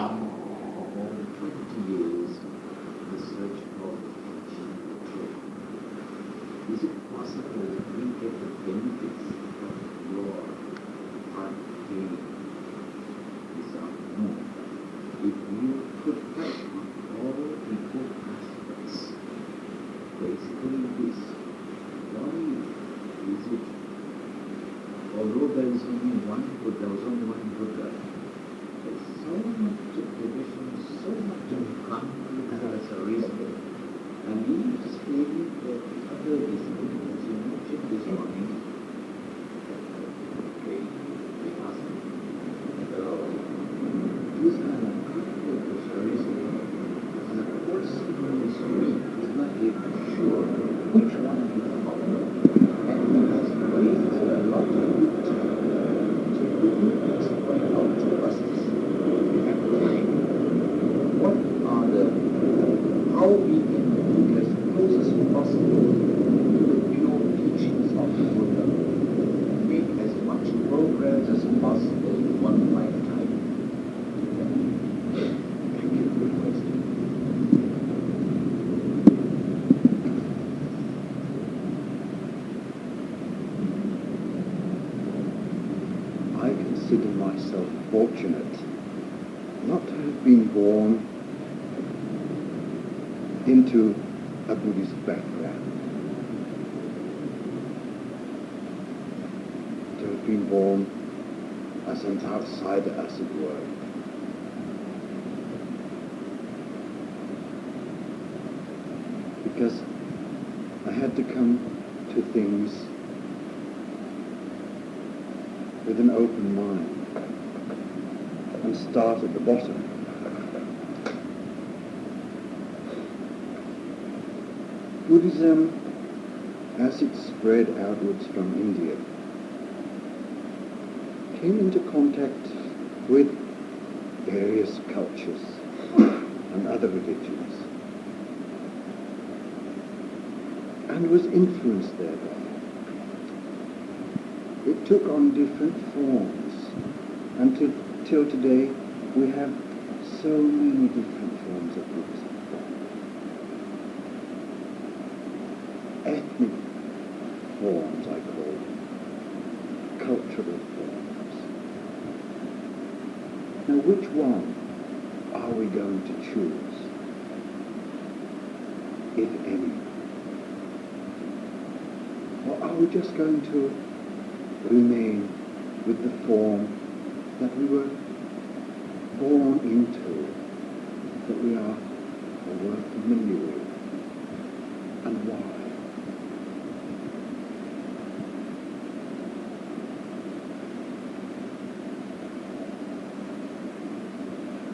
for more than 20 years in the search for ancient truth. Is it possible that we get the benefits of your unveiling this afternoon if you could touch on all the good aspects? Basically this, why is it, although there is only one Buddha, there was only one Buddha, there's so much of division, so much of conflict as a reason. And we explaining that the other disciplines, as you mentioned this morning, okay, we ask them, these kind of conflict is a reason. And a person who is weak is not even sure which one he follow. And he has wasted a lot of good time to really explain out to us this at time. What are the, how we can be as close as possible to the pure teachings of the Buddha, make as much progress as possible in one lifetime? Thank you for your question. I consider myself fortunate not to have been born into a Buddhist background, to have been born as an outsider, as it were. Because I had to come to things with an open mind and start at the bottom. Buddhism, as it spread outwards from India, came into contact with various cultures and other religions, and was influenced thereby. It took on different forms, and till today we have so many different forms of Buddhism. Ethnic forms, I call them, cultural forms. Now, which one are we going to choose, if any? Or are we just going to remain with the form that we were born into, that we are familiar with, and why?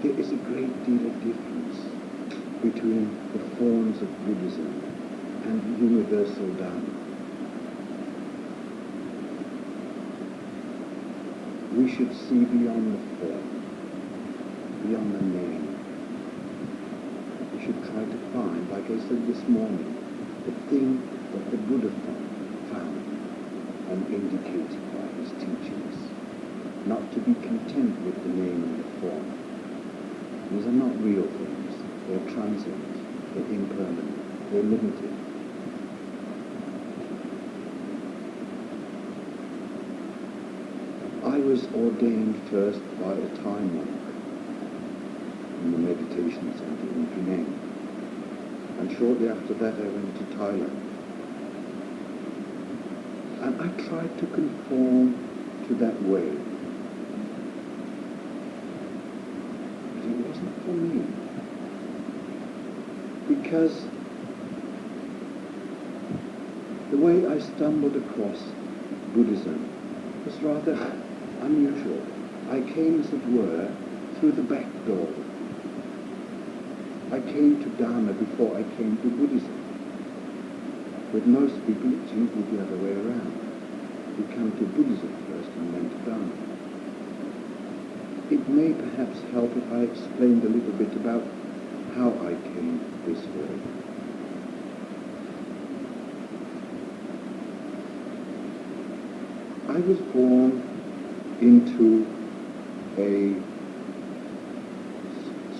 There is a great deal of difference between the forms of Buddhism and universal Dhamma. We should see beyond the form, beyond the name. We should try to find, like I said this morning, the thing that the Buddha found and indicated by his teachings. Not to be content with the name and the form. These are not real things. They're transient, they're impermanent, they're limited. I was ordained first by a Thai monk in the meditation center in Penang, and shortly after that I went to Thailand. And I tried to conform to that way. But it wasn't for me. Because the way I stumbled across Buddhism was rather unusual. I came, as it were, through the back door. I came to Dhamma before I came to Buddhism. With most people, it's usually the other way around. You come to Buddhism first and then to Dhamma. It may perhaps help if I explained a little bit about how I came this way. I was born into a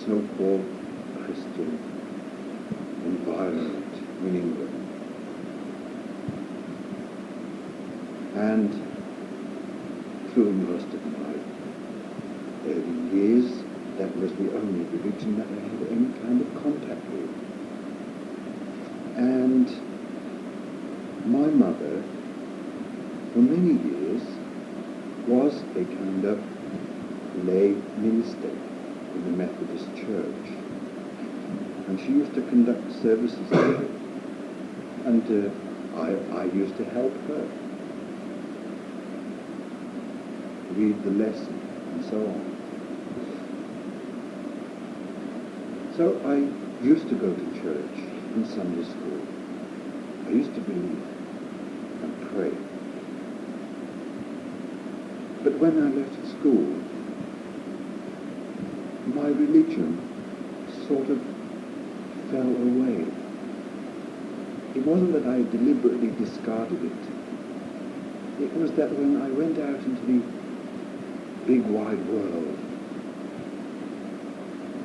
so-called Christian environment in England. And through most of my early years, that was the only religion that I had any kind of contact with. And my mother, for many years, was a kind of lay minister in the Methodist Church. And she used to conduct services there. And I used to help her read the lesson and so on. So I used to go to church in Sunday school. I used to believe and pray. But when I left school, my religion sort of fell away. It wasn't that I deliberately discarded it. It was that when I went out into the big wide world,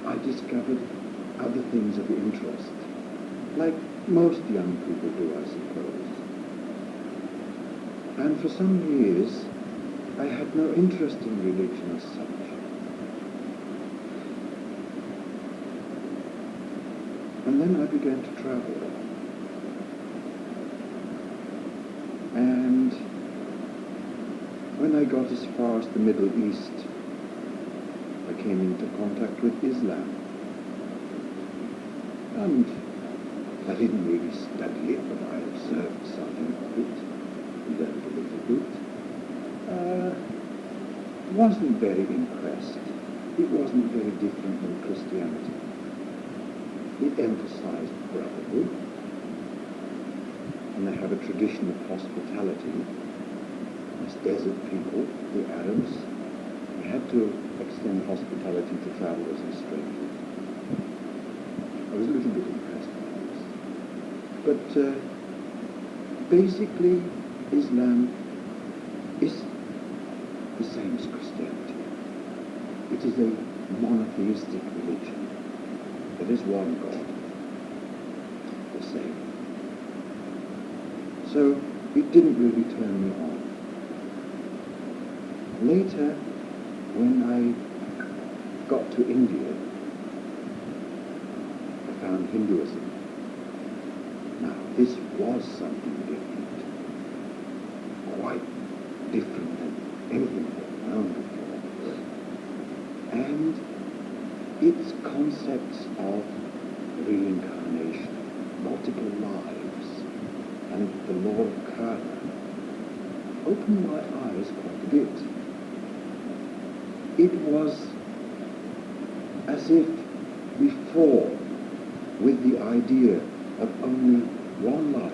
I discovered other things of interest, like most young people do, I suppose. And for some years, I had no interest in religion as such. And then I began to travel. And when I got as far as the Middle East, I came into contact with Islam. And I didn't really study it, but I observed something of it, learned a little bit. Wasn't very impressed. It wasn't very different than Christianity. It emphasized brotherhood, and they have a tradition of hospitality. As desert people, the Arabs, they had to extend hospitality to travelers and strangers. I was a little bit impressed by this. But basically, Islam is the same as Christianity. It is a monotheistic religion. There is one God, the same. So it didn't really turn me on. Later, when I got to India, I found Hinduism. Now, this was something different, quite different than anything I've known before. And its concepts of reincarnation, multiple lives, and the law of karma opened my eyes quite a bit. It was as if before, with the idea of only one life,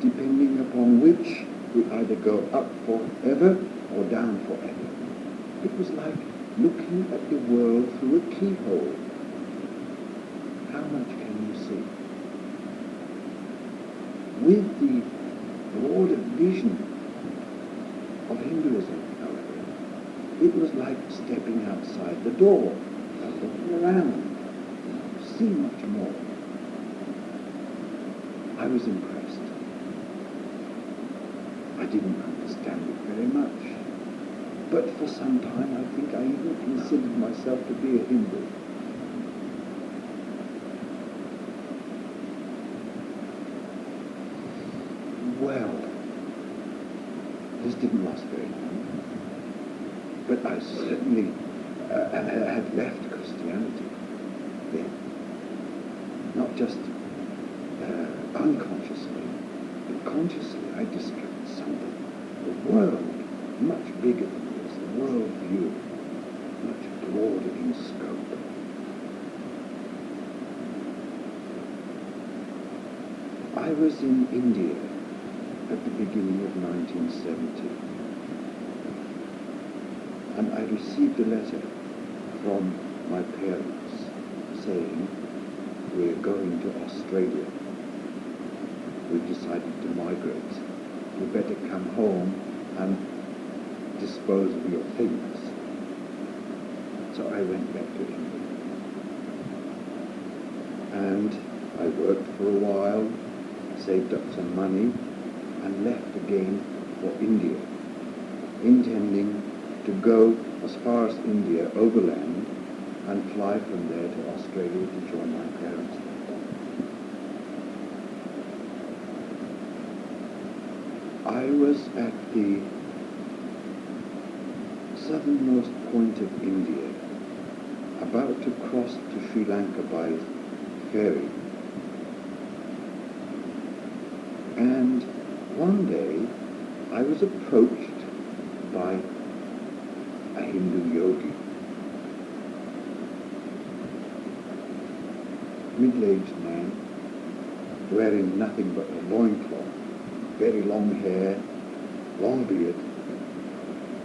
depending upon which we either go up forever or down forever. It was like looking at the world through a keyhole. How much can you see? With the broader vision of Hinduism, however, it was like stepping outside the door and looking around. See much more. I was impressed. I didn't understand it very much. But for some time, I think I even considered myself to be a Hindu. Well, this didn't last very long. But I certainly had left Christianity then. Not just unconsciously, but consciously I discovered something. The world, much bigger than this, the world view, much broader in scope. I was in India at the beginning of 1970, and I received a letter from my parents saying, "We're going to Australia. We've decided to migrate. You better come home and dispose of your things." So I went back to England. And I worked for a while, saved up some money, and left again for India, intending to go as far as India overland and fly from there to Australia to join my parents. I was at the southernmost point of India, about to cross to Sri Lanka by ferry. And one day I was approached by a Hindu yogi, middle-aged man, wearing nothing but a loincloth, very long hair, long beard,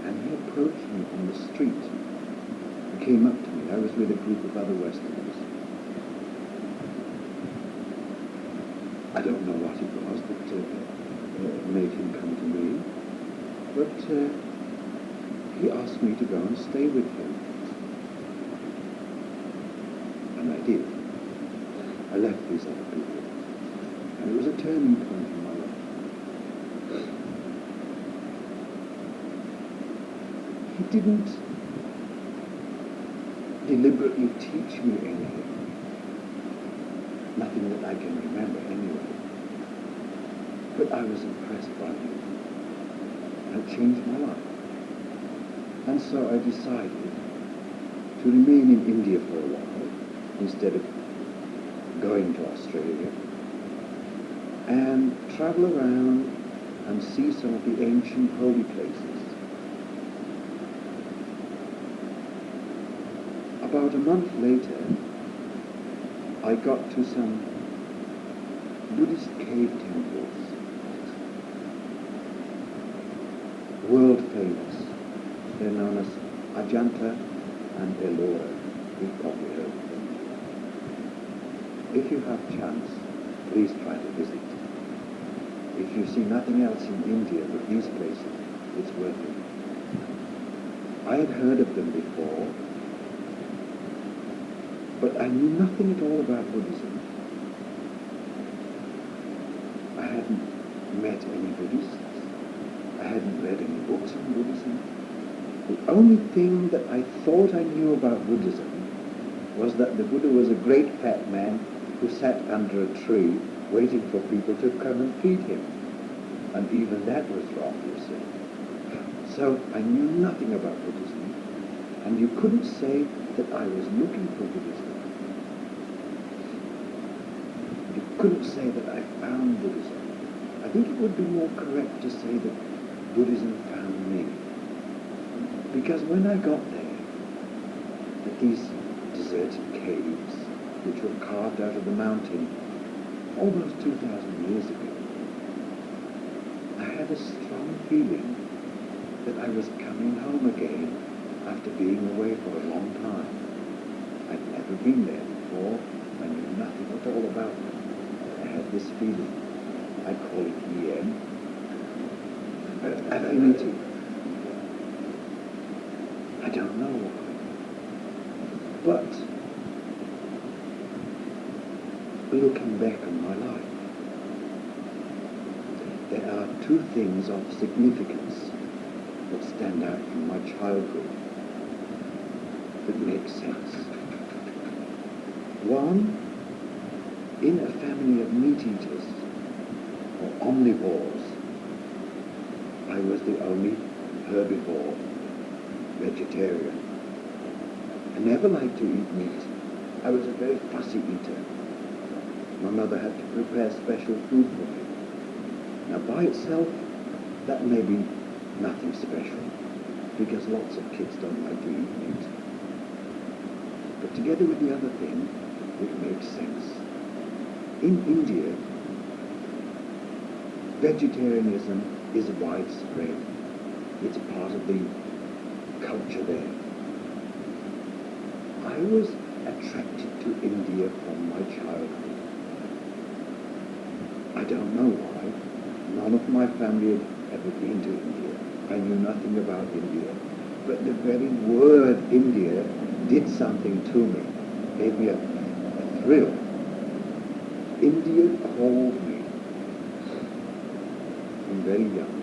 and he approached me on the street. He came up to me. I was with a group of other Westerners. I don't know what it was that made him come to me, but he asked me to go and stay with him. And I did. I left these other people. And it was a turning point in my life. He didn't deliberately teach me anything. Nothing that I can remember anyway. But I was impressed by him. It changed my life. And so I decided to remain in India for a while instead of going to Australia and travel around and see some of the ancient holy places. About a month later, I got to some Buddhist cave temples, world famous. They're known as Ajanta and Ellora. You've probably heard of them. If you have chance, please try to visit. If you see nothing else in India but these places, it's worth it. I had heard of them before, but I knew nothing at all about Buddhism. I hadn't met any Buddhists. I hadn't read any books on Buddhism. The only thing that I thought I knew about Buddhism was that the Buddha was a great fat man who sat under a tree waiting for people to come and feed him. And even that was wrong, you see. So I knew nothing about Buddhism, and you couldn't say that I was looking for Buddhism. You couldn't say that I found Buddhism. I think it would be more correct to say that Buddhism found me. Because when I got there, at these deserted caves, which were carved out of the mountain almost 2,000 years ago, I had a strong feeling that I was coming home again after being away for a long time. I'd never been there before. I knew nothing at all about it. I had this feeling. I call it EM. Affinity. I don't know why. But looking back on my life, there are two things of significance that stand out from my childhood that make sense. One, in a family of meat eaters or omnivores, I was the only herbivore, vegetarian. I never liked to eat meat. I was a very fussy eater. My mother had to prepare special food for me. Now by itself, that may be nothing special, because lots of kids don't like to eat meat. But together with the other thing, it makes sense. In India, vegetarianism is widespread. It's part of the culture there. I was attracted to India from my childhood. I don't know why. None of my family had ever been to India. I knew nothing about India. But the very word India did something to me, gave me a thrill. India called me from very young.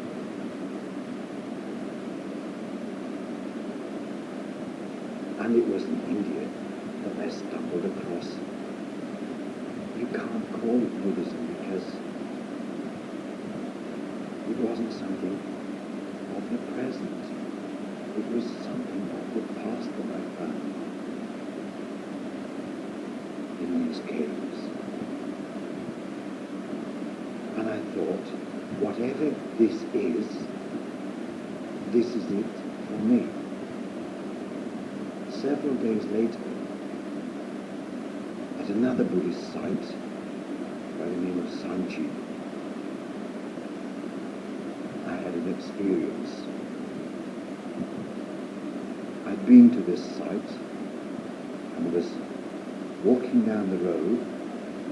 And it was in India that I stumbled across. You can't call it Buddhism because it wasn't something of the present. It was something of the past that I found in these caves. And I thought, whatever this is it for me. Several days later, at another Buddhist site by the name of Sanchi, I had an experience. I'd been to this site and was walking down the road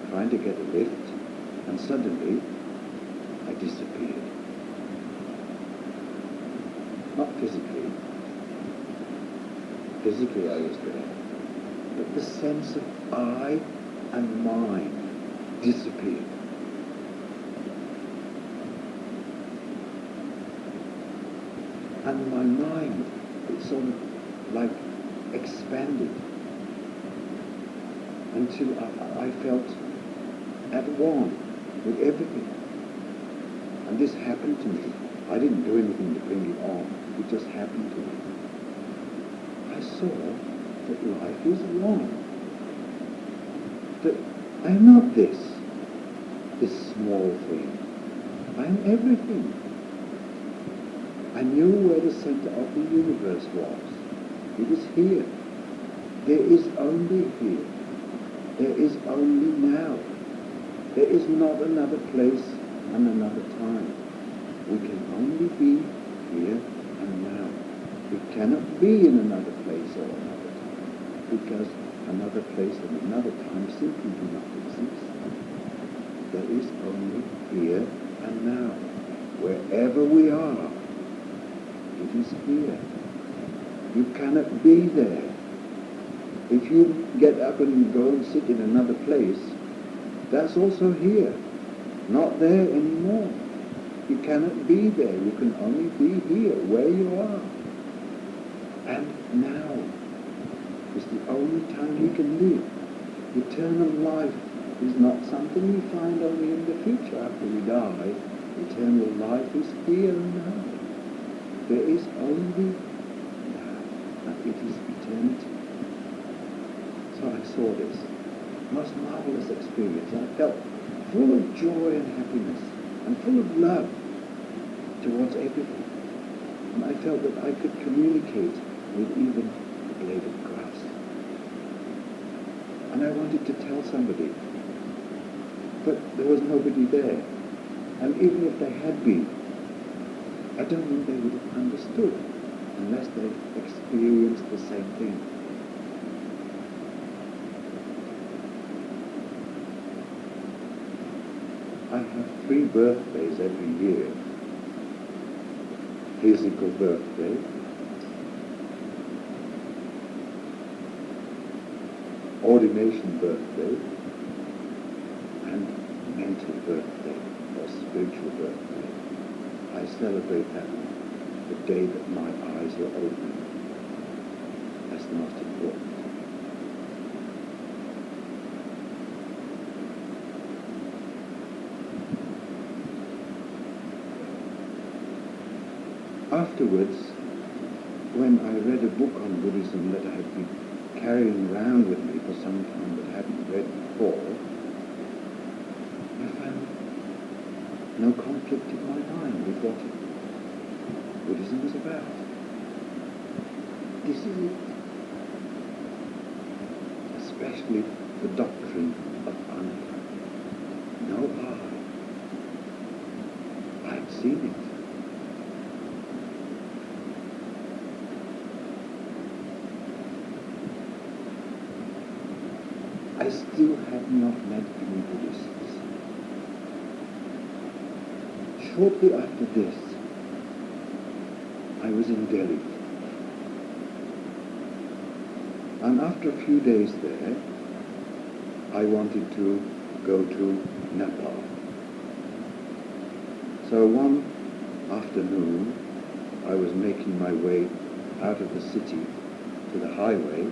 trying to get a lift, and suddenly I disappeared. Not physically. Physically I was there. But the sense of I and mine disappeared. And my mind, it sort of like expanded until I felt at one with everything. And this happened to me. I didn't do anything to bring it on. It just happened to me. I saw that life is one. That I am not this small thing. I am everything. I knew where the center of the universe was. It is here. There is only here. There is only now. There is not another place and another time. We can only be here and now. We cannot be in another place or another time, because another place and another time simply do not exist. There is only here and now. Wherever we are, it is here. You cannot be there. If you get up and you go and sit in another place, that's also here, not there anymore. You cannot be there. You can only be here, where you are. And now is the only time we can live. Eternal life is not something we find only in the future after we die. Eternal life is here and now. There is only now, and it is eternity. So I saw this most marvelous experience. I felt full of joy and happiness and full of love towards everything. And I felt that I could communicate with even the blade of grass. And I wanted to tell somebody, but there was nobody there. And even if there had been, I don't think they would have understood unless they experienced the same thing. I have 3 birthdays every year. Physical birthday, ordination birthday, and mental birthday or spiritual birthday. I celebrate that the day that my eyes were opened. That's the most important. Afterwards, when I read a book on Buddhism that I had been carrying around with me for some time but hadn't read before, I found no conflict in my mind with what Buddhism is about. This is it. Especially the doctrine of Anatta. No I. I had seen it. I still have not met any Buddhists. Shortly after this, I was in Delhi. And after a few days there, I wanted to go to Nepal. So one afternoon, I was making my way out of the city to the highway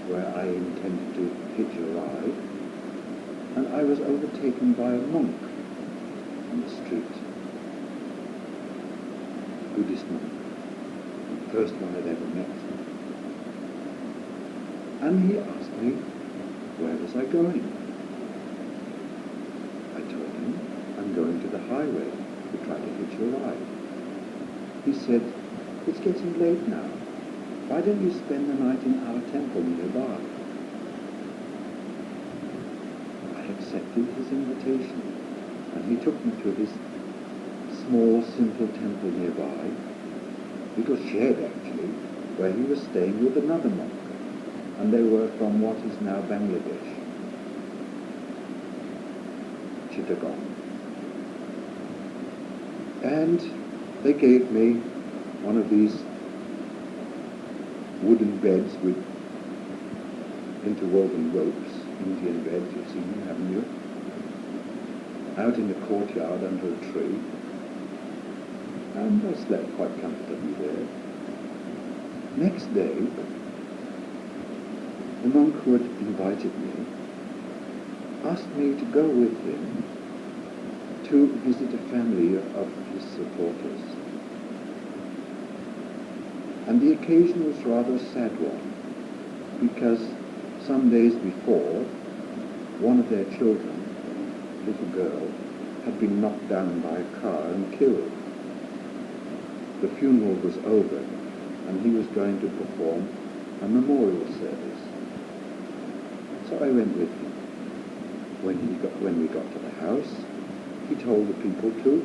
where I intended to hitch a ride, and I was overtaken by a monk on the street, Buddhist monk, the first one I'd ever met. And he asked me, where was I going? I told him, I'm going to the highway to try to hitch a ride. He said, it's getting late now. Why don't you spend the night in our temple nearby? I accepted his invitation, and he took me to his small, simple temple nearby. It was shared, actually, where he was staying with another monk, and they were from what is now Bangladesh, Chittagong. And they gave me one of these wooden beds with interwoven ropes, Indian beds, you've seen them, haven't you? Out in the courtyard under a tree. And I slept quite comfortably there. Next day, the monk who had invited me asked me to go with him to visit a family of his supporters. And the occasion was rather a sad one, because some days before, one of their children, a little girl, had been knocked down by a car and killed. The funeral was over, and he was going to perform a memorial service. So I went with him. When we got to the house, he told the people to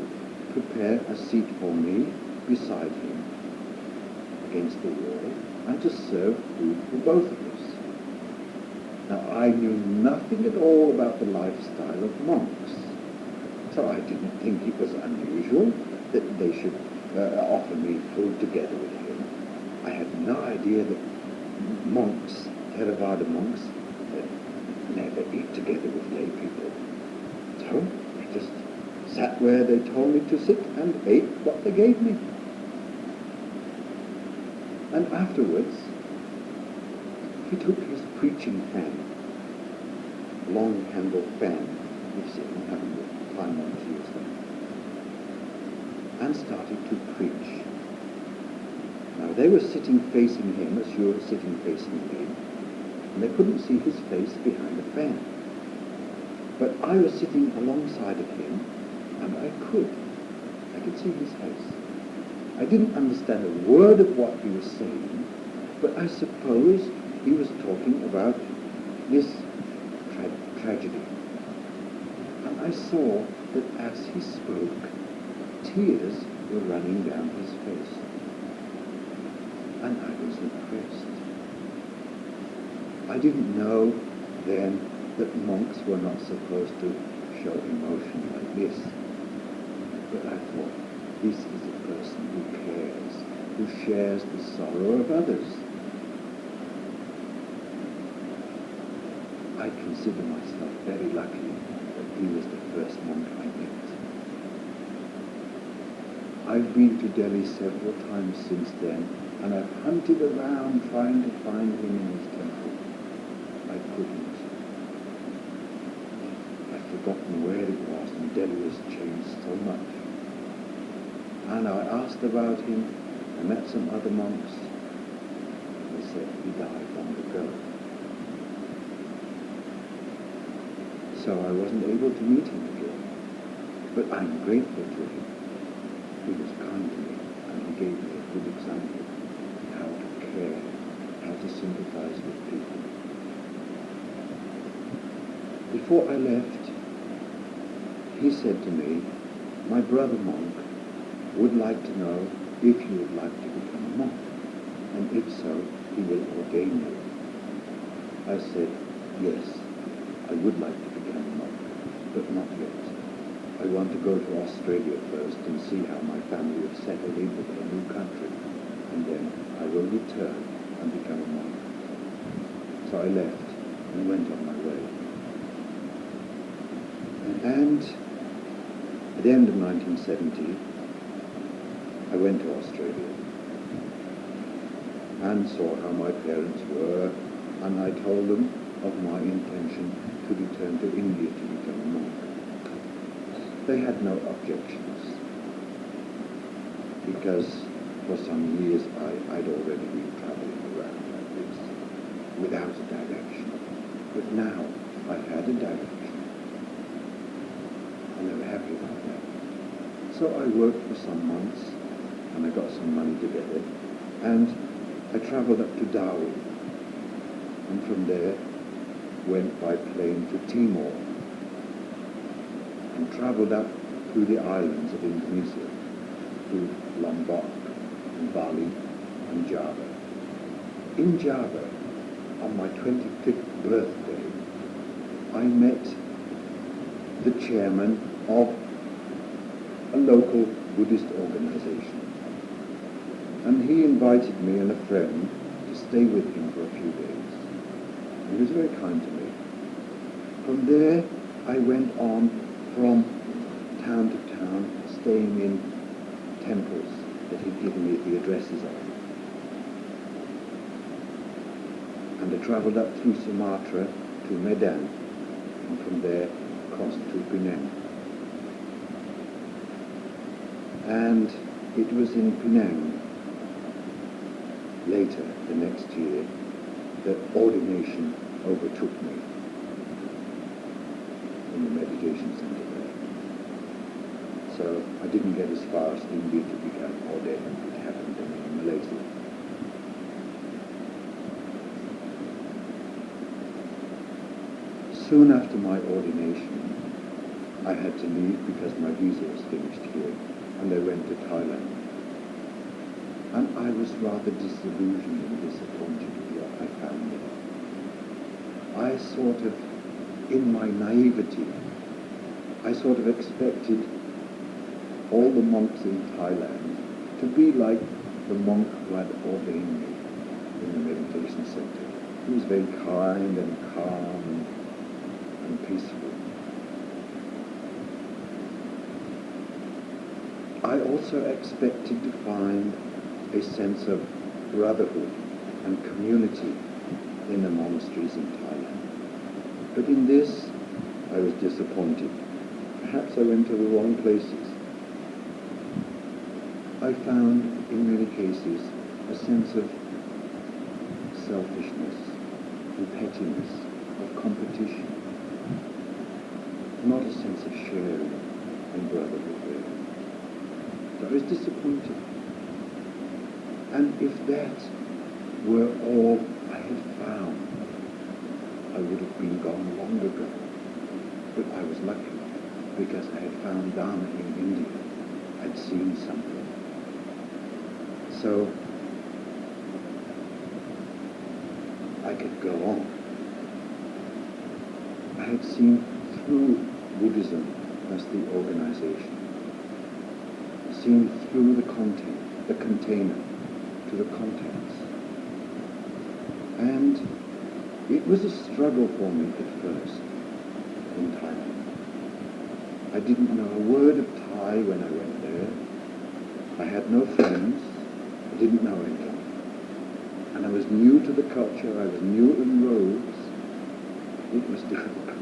prepare a seat for me beside him against the wall and to serve food for both of us. Now, I knew nothing at all about the lifestyle of monks, so I didn't think it was unusual that they should offer me food together with him. I had no idea that monks, Theravada monks, never eat together with lay people. So I just sat where they told me to sit and ate what they gave me. And afterwards, he took his preaching fan, long handled fan, you've seen them, haven't you? Time on to use them, and started to preach. Now they were sitting facing him as you were sitting facing me, and they couldn't see his face behind the fan. But I was sitting alongside of him, and I could see his face. I didn't understand a word of what he was saying, but I suppose he was talking about this tragedy. And I saw that as he spoke, tears were running down his face. And I was impressed. I didn't know then that monks were not supposed to show emotion like this. But I thought, this is a person who cares, who shares the sorrow of others. I consider myself very lucky that he was the first monk I met. I've been to Delhi several times since then, and I've hunted around trying to find him in his temple. I couldn't. I've forgotten where it was, and Delhi has changed so much. And I asked about him. I met some other monks. They said he died long ago. So I wasn't able to meet him again. But I'm grateful to him. He was kind to me, and he gave me a good example of how to care, how to sympathize with people. Before I left, he said to me, my brother monk would like to know if you would like to become a monk, and if so, he will ordain you. I said, yes, I would like to become a monk, but not yet. I want to go to Australia first and see how my family have settled into their new country, and then I will return and become a monk. So I left and went on my way. And at the end of 1970, I went to Australia and saw how my parents were, and I told them of my intention to return to India to become a monk. They had no objections, because for some years I'd already been traveling around like this, without a direction. But now I had a direction, and they were happy about that. So I worked for some months, and I got some money together, and I travelled up to Darwin, and from there went by plane to Timor, and travelled up through the islands of Indonesia, through Lombok, and Bali, and Java. In Java, on my 25th birthday, I met the chairman of a local Buddhist organization. And he invited me and a friend to stay with him for a few days. And he was very kind to me. From there, I went on from town to town, staying in temples that he'd given me the addresses of. And I travelled up through Sumatra to Medan, and from there crossed to Penang. And it was in Penang, later, the next year, that ordination overtook me in the meditation center there. So I didn't get as far as India to become ordained. It happened in Malaysia. Soon after my ordination, I had to leave because my visa was finished here, and I went to Thailand. And I was rather disillusioned and disappointed with what I found there. I sort of, in my naivety, I sort of expected all the monks in Thailand to be like the monk who had ordained me in the meditation center. He was very kind and calm and peaceful. I also expected to find a sense of brotherhood and community in the monasteries in Thailand. But in this, I was disappointed. Perhaps I went to the wrong places. I found, in many cases, a sense of selfishness and pettiness, of competition, not a sense of sharing and brotherhood there. So I was disappointed. And if that were all I had found, I would have been gone long ago. But I was lucky, because I had found Dhamma in India. I'd seen something. So I could go on. I had seen through Buddhism as the organization, seen through the content, the container, to the contents. And it was a struggle for me at first in Thailand. I didn't know a word of Thai when I went there. I had no friends. I didn't know anyone. And I was new to the culture. I was new to the roads. It was difficult.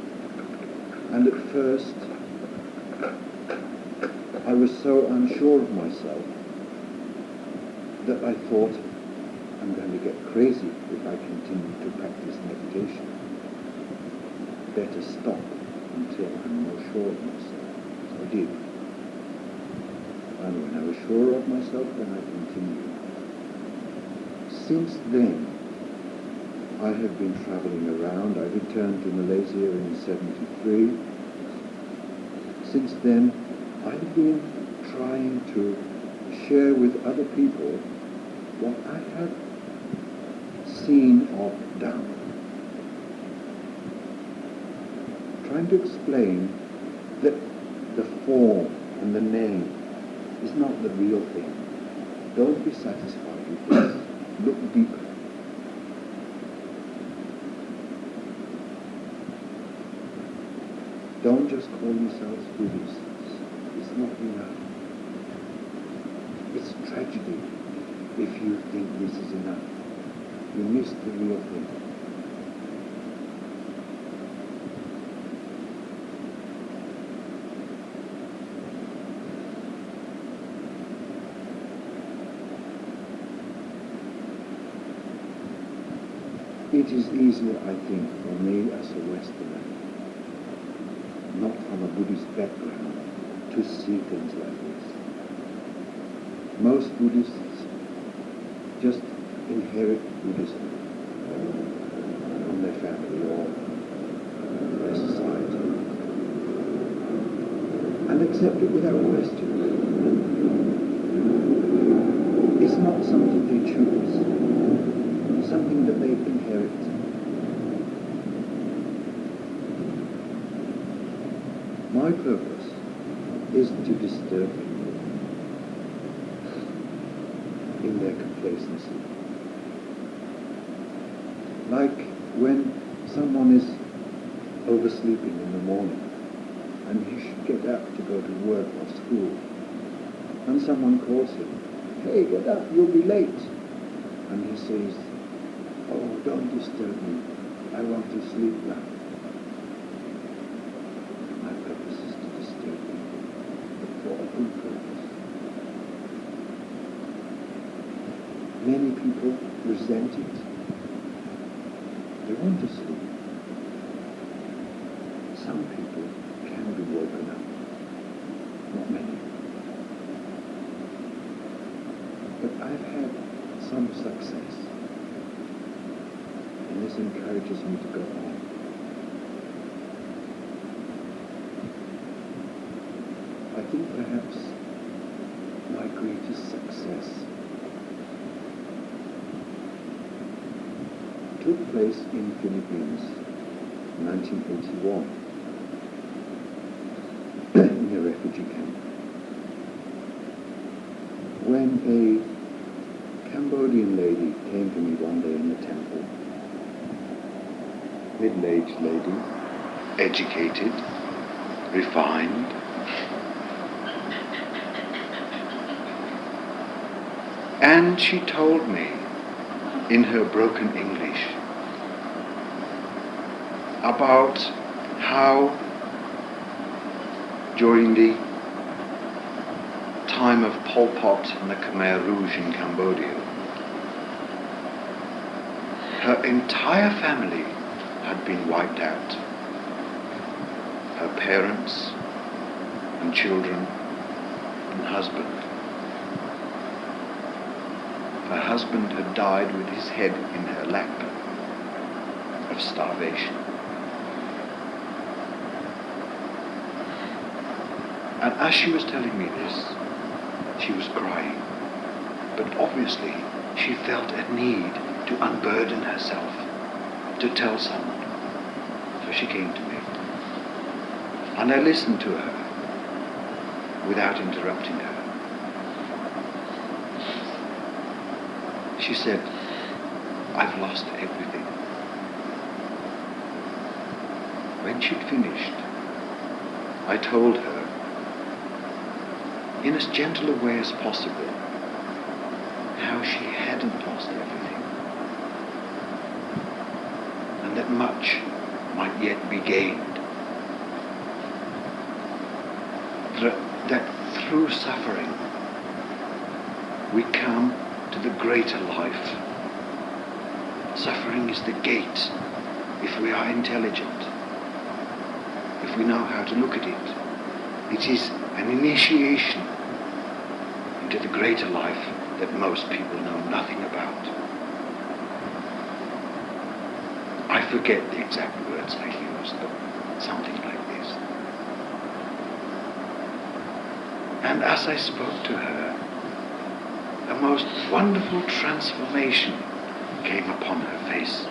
And at first, I was so unsure of myself that I thought, I'm going to get crazy if I continue to practice meditation. Better stop until I'm more sure of myself. So I did. And when I was sure of myself, then I continued. Since then, I have been traveling around. I returned to Malaysia in 1973. Since then, I've been trying to share with other people what I have seen of Dhamma. Trying to explain that the form and the name is not the real thing. Don't be satisfied with this. Look deeper. Don't just call yourselves Buddhists. It's not enough. It's tragedy if you think this is enough. You miss the real thing. It is easier, I think, for me as a Westerner, not from a Buddhist background, to see things like this. Most Buddhists just inherit Buddhism from their family or their society and accept it without question. It's not something they choose, something that they inherit. My purpose is to disturb people in their complacency. Like when someone is oversleeping in the morning and he should get up to go to work or school, and someone calls him, "Hey, get up, you'll be late." And he says, "Oh, don't disturb me, I want to sleep now." My purpose is to disturb people, but for a good purpose. Many people resent it. They want to sleep. Some people can be woken up, not many. But I've had some success, and this encourages me to go on. I think perhaps my greatest success took place in Philippines in 1981 in a refugee camp, when a Cambodian lady came to me one day in the temple. Middle-aged lady, educated, refined. And she told me in her broken English about how during the time of Pol Pot and the Khmer Rouge in Cambodia, her entire family had been wiped out. Her parents and children and husband. Her husband had died with his head in her lap of starvation. And as she was telling me this, she was crying. But obviously she felt a need to unburden herself, to tell someone. So she came to me. And I listened to her without interrupting her. She said, "I've lost everything." When she'd finished, I told her, in as gentle a way as possible, how she hadn't lost everything, and that much might yet be gained. That through suffering we come to the greater life. Suffering is the gate, if we are intelligent, if we know how to look at it. It is an initiation into the greater life that most people know nothing about. I forget the exact words I used, but something like this. And as I spoke to her, a most wonderful transformation came upon her face.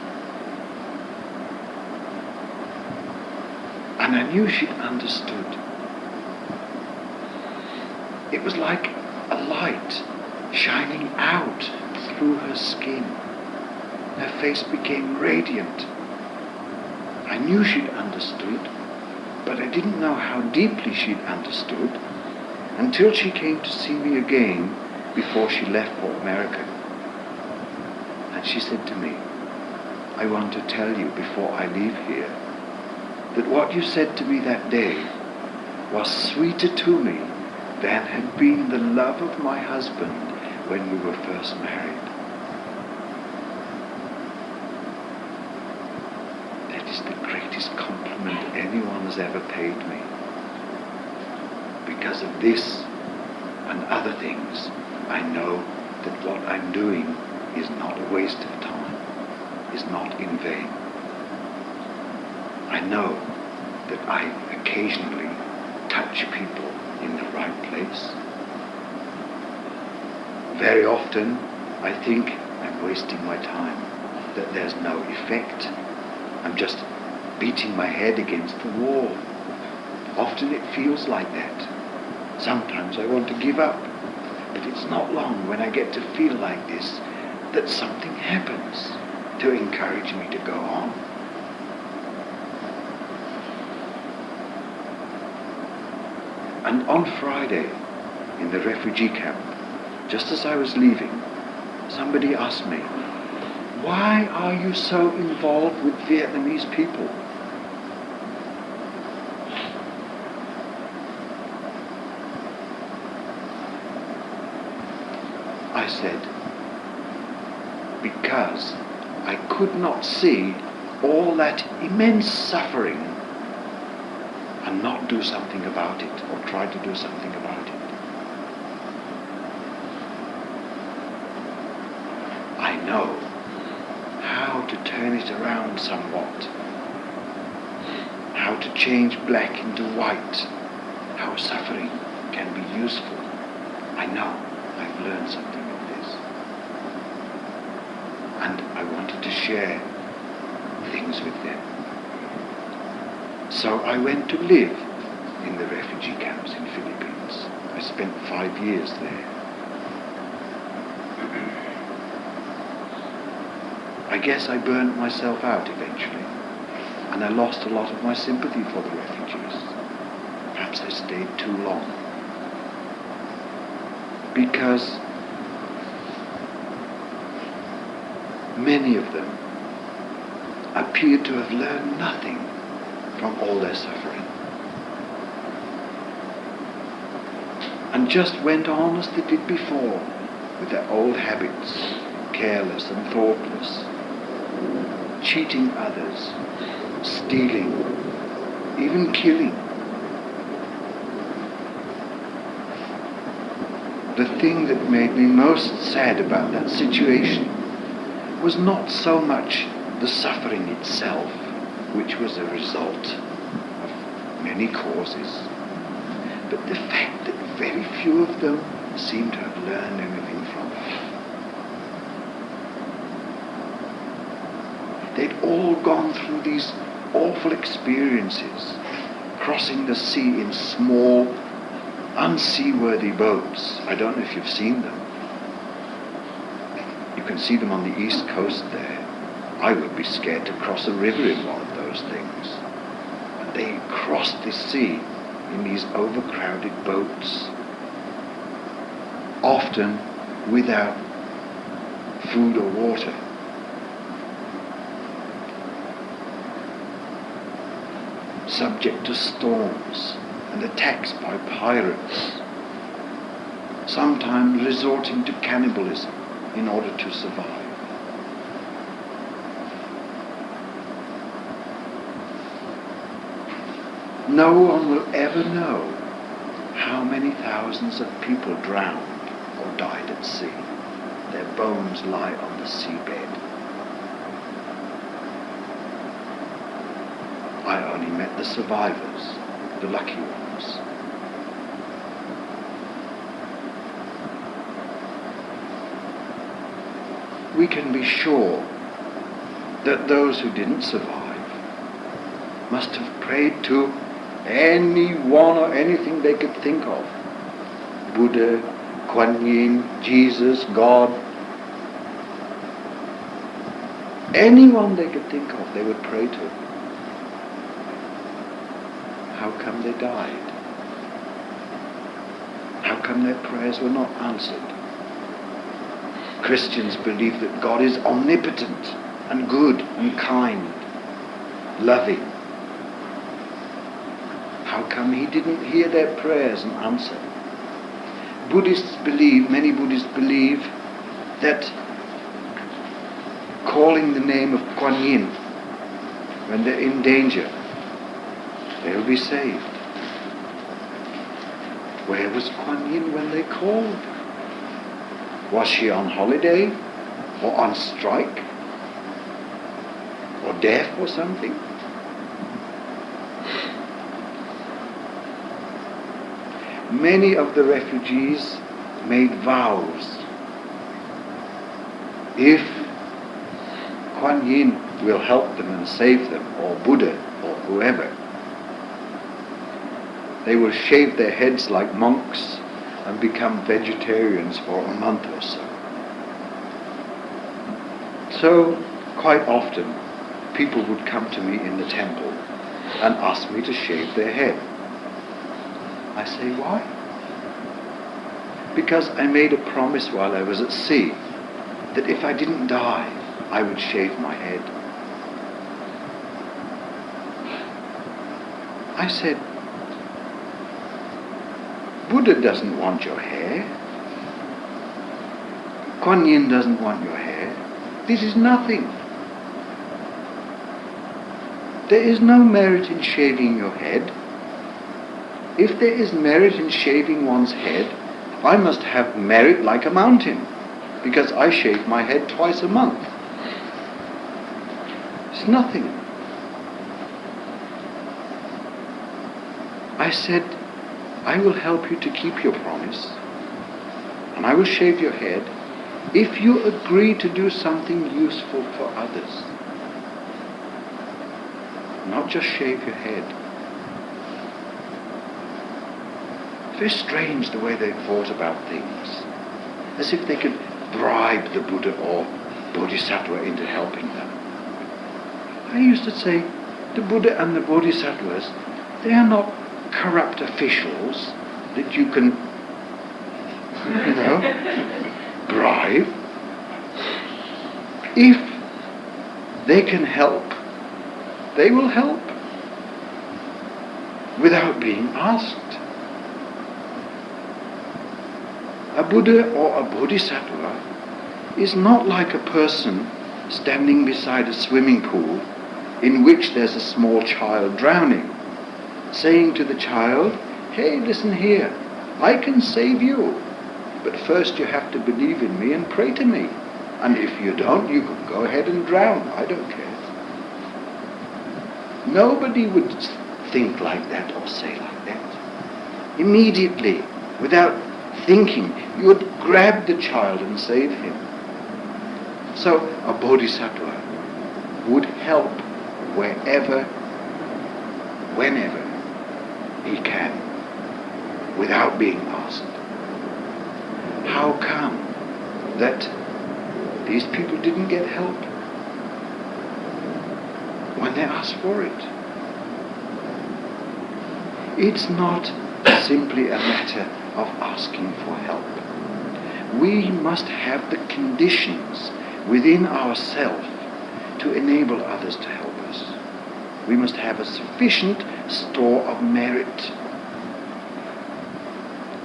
And I knew she'd understood. It was like a light shining out through her skin. Her face became radiant. I knew she'd understood, But I didn't know how deeply she'd understood until she came to see me again before she left for America. And she said to me, "I want to tell you before I leave here that what you said to me that day was sweeter to me than had been the love of my husband when we were first married." That is the greatest compliment anyone has ever paid me. Because of this and other things, I know that what I'm doing is not a waste of time, is not in vain. I know that I occasionally touch people in the right place. Very often I think I'm wasting my time, that there's no effect. I'm just beating my head against the wall. Often it feels like that. Sometimes I want to give up, but it's not long when I get to feel like this that something happens to encourage me to go on. And on Friday, in the refugee camp, just as I was leaving, somebody asked me, "Why are you so involved with Vietnamese people?" I said, "Because I could not see all that immense suffering and not do something about it, or try to do something about it. I know how to turn it around somewhat, how to change black into white, how suffering can be useful. I know I've learned something of this. And I wanted to share things with them. So I went to live in the refugee camps in Philippines. I spent 5 years there. I guess I burned myself out eventually, and I lost a lot of my sympathy for the refugees. Perhaps I stayed too long. Because many of them appeared to have learned nothing from all their suffering, and just went on as they did before with their old habits, careless and thoughtless, cheating others, stealing, even killing. The thing that made me most sad about that situation was not so much the suffering itself, which was a result of many causes, but the fact that very few of them seemed to have learned anything from it. They'd all gone through these awful experiences, crossing the sea in small, unseaworthy boats. I don't know if you've seen them. You can see them on the east coast there. I would be scared to cross a river in one of those things. And they crossed the sea in these overcrowded boats, often without food or water. Subject to storms and attacks by pirates, sometimes resorting to cannibalism in order to survive. No one will ever know how many thousands of people drowned or died at sea. Their bones lie on the seabed. I only met the survivors, the lucky ones. We can be sure that those who didn't survive must have prayed to anyone or anything they could think of. Buddha, Kuan Yin, Jesus, God. Anyone they could think of, they would pray to. how come they died? How come their prayers were not answered? Christians believe that God is omnipotent and good and kind, loving. How come he didn't hear their prayers and answer? Many Buddhists believe that calling the name of Kuan Yin when they're in danger, they'll be saved. Where was Kuan Yin when they called? Was she on holiday? Or on strike? Or deaf or something? Many of the refugees made vows. If Kuan Yin will help them and save them, or Buddha, or whoever, they will shave their heads like monks and become vegetarians for a month or so. So, quite often, people would come to me in the temple and ask me to shave their head. I say, why? Because I made a promise while I was at sea that if I didn't die, I would shave my head. I said, Buddha doesn't want your hair. Kuan Yin doesn't want your hair. This is nothing. There is no merit in shaving your head. If there is merit in shaving one's head, I must have merit like a mountain, because I shave my head twice a month. It's nothing. I said, I will help you to keep your promise, and I will shave your head if you agree to do something useful for others. Not just shave your head. Very strange the way they thought about things, as if they could bribe the Buddha or Bodhisattva into helping them. I used to say, the Buddha and the Bodhisattvas, they are not corrupt officials that you can, bribe. If they can help, they will help without being asked. A Buddha or a Bodhisattva is not like a person standing beside a swimming pool in which there's a small child drowning, saying to the child, hey, listen here, I can save you, but first you have to believe in me and pray to me. And if you don't, you can go ahead and drown. I don't care. Nobody would think like that or say like that. Immediately, without thinking, you would grab the child and save him. So a bodhisattva would help wherever, whenever he can, without being asked. How come that these people didn't get help when they asked for it? It's not simply a matter of asking for help. We must have the conditions within ourselves to enable others to help us. We must have a sufficient store of merit.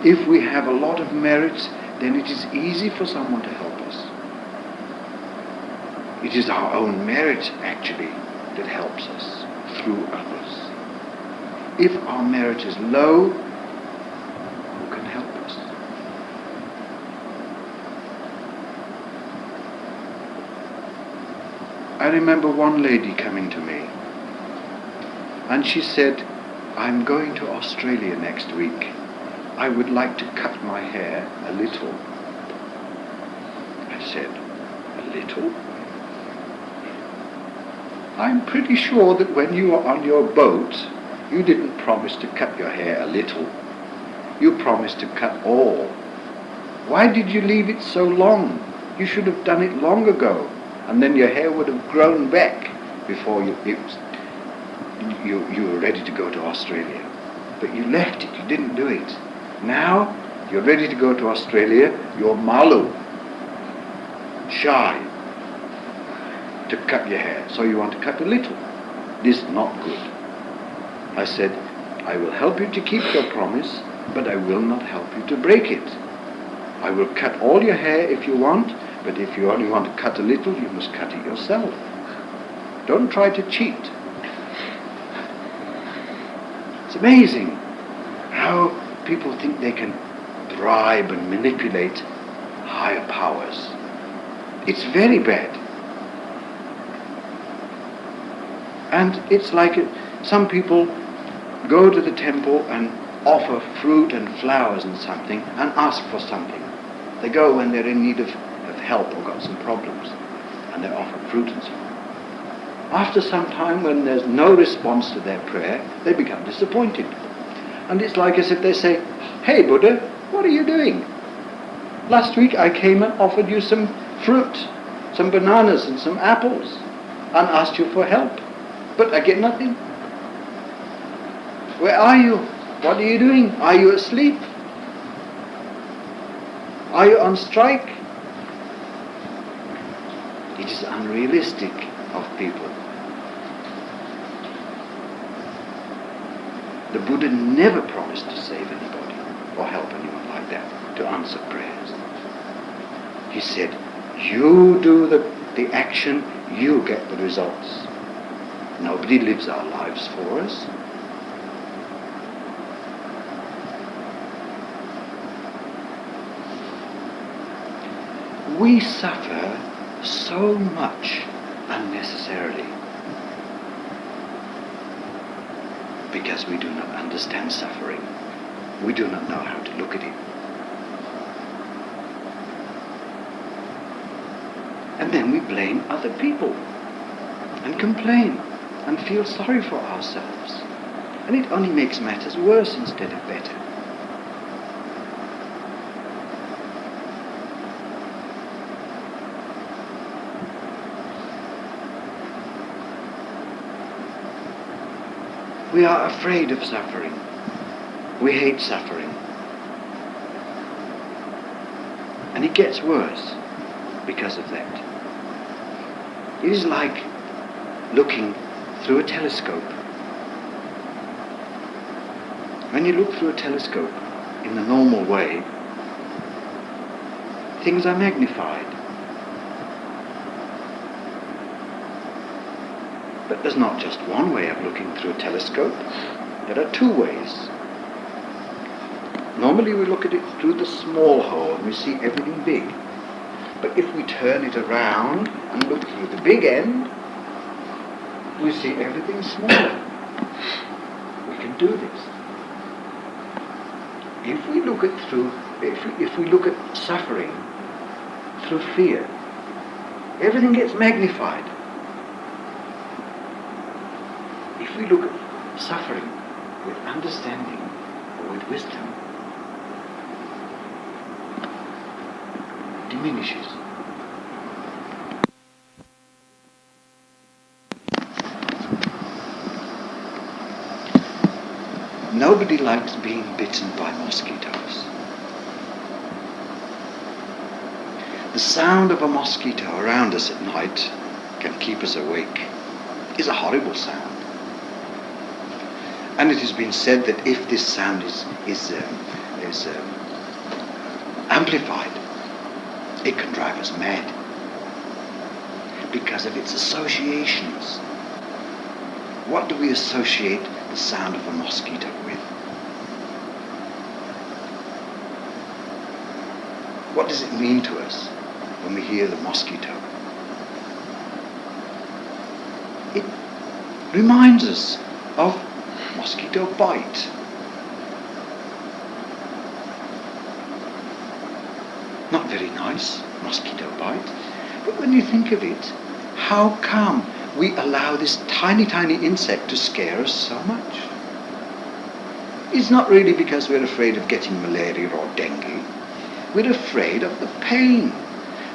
If we have a lot of merit, then it is easy for someone to help us. It is our own merit, actually, that helps us through others. If our merit is low, who can help us? I remember one lady coming to me, and she said, I'm going to Australia next week. I would like to cut my hair a little. I said, a little? I'm pretty sure that when you were on your boat, you didn't promise to cut your hair a little. You promised to cut all. Why did you leave it so long? You should have done it long ago, and then your hair would have grown back before you... you were ready to go to Australia. But you left it, you didn't do it. Now, you're ready to go to Australia, you're malu, shy, to cut your hair. So you want to cut a little. This is not good. I said, I will help you to keep your promise, but I will not help you to break it. I will cut all your hair if you want, but if you only want to cut a little, you must cut it yourself. Don't try to cheat. It's amazing how people think they can bribe and manipulate higher powers. It's very bad. And it's like some people go to the temple and offer fruit and flowers and something and ask for something. They go when they're in need of help or got some problems, and they offer fruit and so on. After some time, when there's no response to their prayer, they become disappointed. And it's like as if they say, hey Buddha, what are you doing? Last week I came and offered you some fruit, some bananas and some apples, and asked you for help, but I get nothing. Where are you? What are you doing? Are you asleep? Are you on strike? It is unrealistic of people. The Buddha never promised to save anybody or help anyone like that, to answer prayers. He said, you do the action, you get the results. Nobody lives our lives for us. We suffer so much unnecessarily because we do not understand suffering. We do not know how to look at it. And then we blame other people and complain and feel sorry for ourselves. And it only makes matters worse instead of better. We are afraid of suffering. We hate suffering. And it gets worse because of that. It is like looking through a telescope. When you look through a telescope in the normal way, things are magnified. But there's not just one way of looking through a telescope. There are two ways. Normally we look at it through the small hole and we see everything big. But if we turn it around and look through the big end, we see everything smaller. We can do this. If we look at suffering through fear, everything gets magnified. If we look at suffering with understanding or with wisdom, it diminishes. Nobody likes being bitten by mosquitoes. The sound of a mosquito around us at night can keep us awake. It's a horrible sound. And it has been said that if this sound is amplified, it can drive us mad because of its associations. What do we associate the sound of a mosquito with? What does it mean to us when we hear the mosquito? It reminds us of mosquito bite. Not very nice, mosquito bite. But when you think of it, how come we allow this tiny, tiny insect to scare us so much? It's not really because we're afraid of getting malaria or dengue. We're afraid of the pain.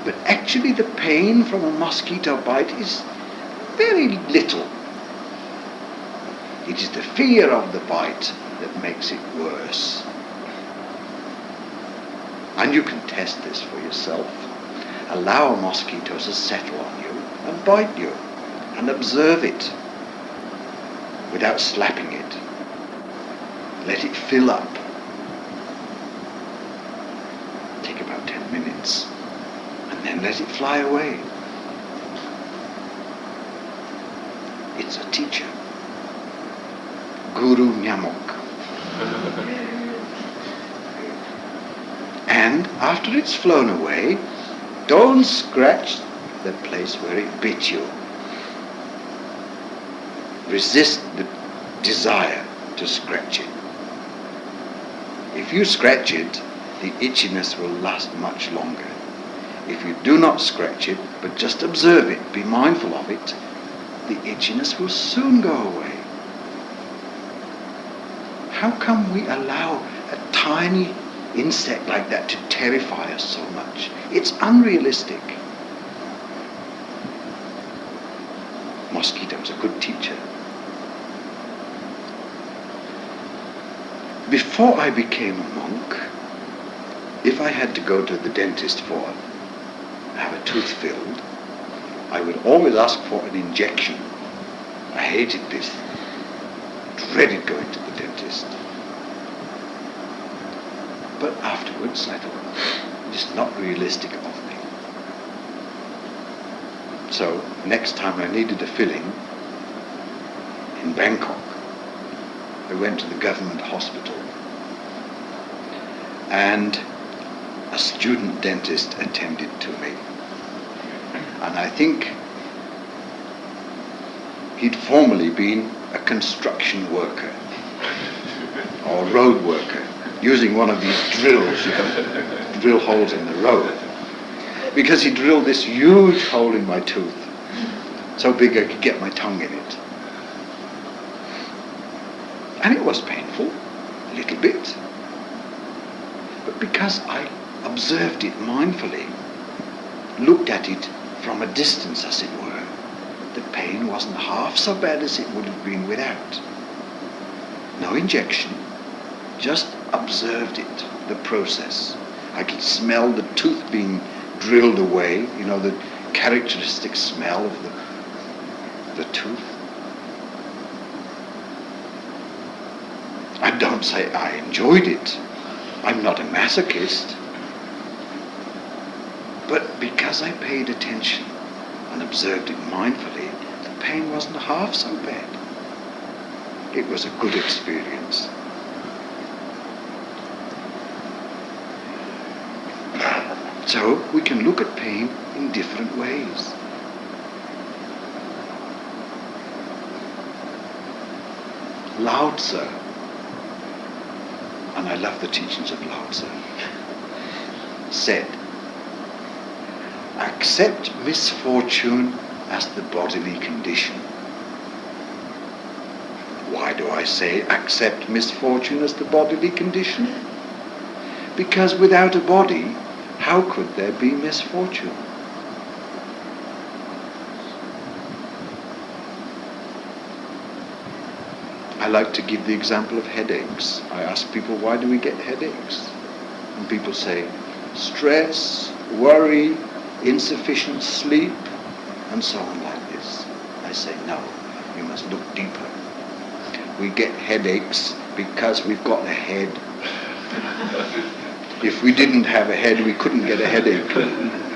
But actually the pain from a mosquito bite is very little. It is the fear of the bite that makes it worse. And you can test this for yourself. Allow a mosquito to settle on you and bite you, and observe it without slapping it. Let it fill up. Take about 10 minutes, and then let it fly away. It's a teacher. Guru Nyamok. And after it's flown away, don't scratch the place where it bit you. Resist the desire to scratch it. If you scratch it, the itchiness will last much longer. If you do not scratch it, but just observe it, be mindful of it, the itchiness will soon go away. How come we allow a tiny insect like that to terrify us so much? It's unrealistic. Mosquito's a good teacher. Before I became a monk, if I had to go to the dentist for have a tooth filled, I would always ask for an injection. I hated this. Dreaded going to the dentist. But afterwards I thought, it's not realistic of me. So next time I needed a filling in Bangkok, I went to the government hospital, and a student dentist attended to me. And I think he'd formerly been a construction worker or road worker, using one of these drills, you know, drill holes in the road. Because he drilled this huge hole in my tooth, so big I could get my tongue in it. And it was painful, a little bit. But because I observed it mindfully, looked at it from a distance as it were, the pain wasn't half so bad as it would have been without. No injection, just observed it, the process. I could smell the tooth being drilled away, you know, the characteristic smell of the tooth. I don't say I enjoyed it. I'm not a masochist. But because I paid attention and observed it mindfully, the pain wasn't half so bad. It was a good experience. So we can look at pain in different ways. Lao Tzu, and I love the teachings of Lao Tzu, said, accept misfortune as the bodily condition. Why do I say accept misfortune as the bodily condition? Because without a body, how could there be misfortune? I like to give the example of headaches. I ask people, why do we get headaches? And people say, stress, worry, insufficient sleep, and so on like this. I say, no, you must look deeper. We get headaches because we've got a head. If we didn't have a head, we couldn't get a headache.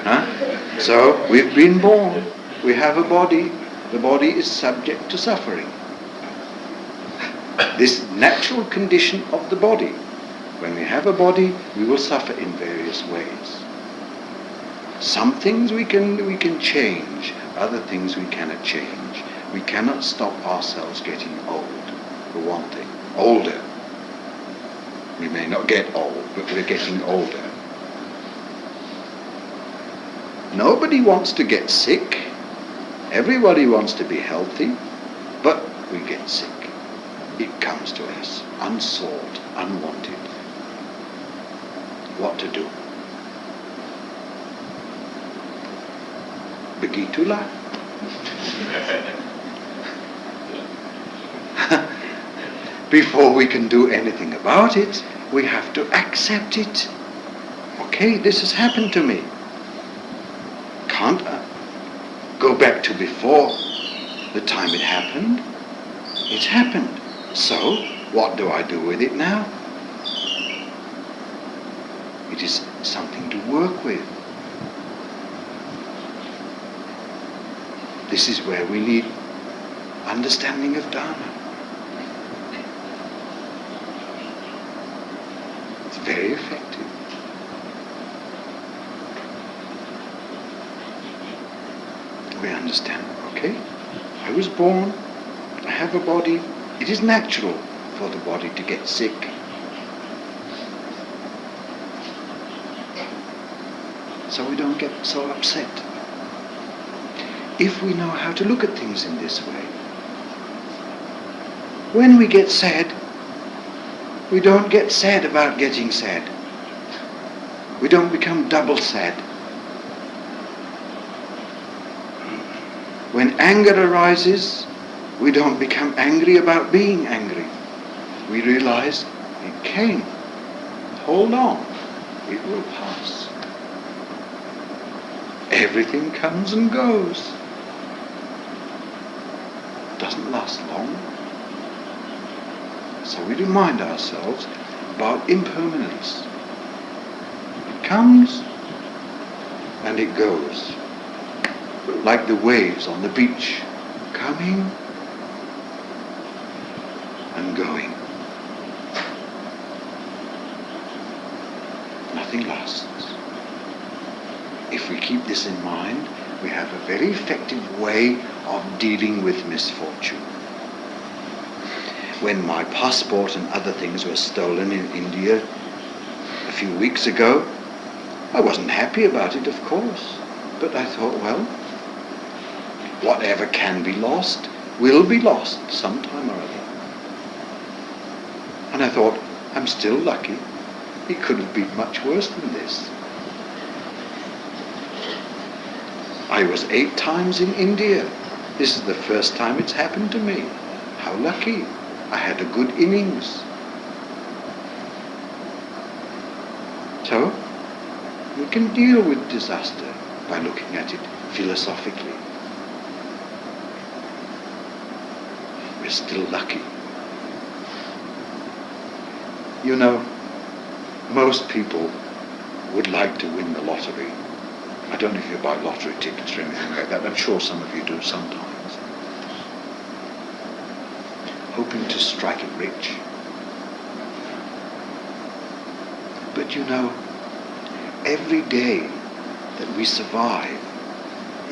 Huh? So we've been born. We have a body. The body is subject to suffering. This natural condition of the body. When we have a body, we will suffer in various ways. Some things we can change, other things we cannot change. We cannot stop ourselves getting old, for one thing. Older. We may not get old, but we're getting older. Nobody wants to get sick. Everybody wants to be healthy, but we get sick. It comes to us, unsought, unwanted. What to do? Begitulah. before we can do anything about it, we have to accept it. Okay, this has happened to me. Can't go back to before the time it happened. It's happened. So, what do I do with it now? It is something to work with. This is where we need understanding of Dhamma. It's very effective. We understand, okay, I was born, I have a body, it is natural for the body to get sick. So we don't get so upset. If we know how to look at things in this way, when we get sad, we don't get sad about getting sad. We don't become double sad. When anger arises, we don't become angry about being angry. We realize it came. Hold on, it will pass. Everything comes and goes. It doesn't last long. So we remind ourselves about impermanence. It comes and it goes. Like the waves on the beach, coming and going. Nothing lasts. If we keep this in mind, we have a very effective way of dealing with misfortune. When my passport and other things were stolen in India a few weeks ago, I wasn't happy about it, of course. But I thought, well, whatever can be lost will be lost sometime or other. And I thought, I'm still lucky. It could have been much worse than this. I was 8 times in India. This is the first time it's happened to me. How lucky. I had a good innings. So, we can deal with disaster by looking at it philosophically. We're still lucky. You know, most people would like to win the lottery. I don't know if you buy lottery tickets or anything like that. I'm sure some of you do sometimes. Hoping to strike it rich. But you know, every day that we survive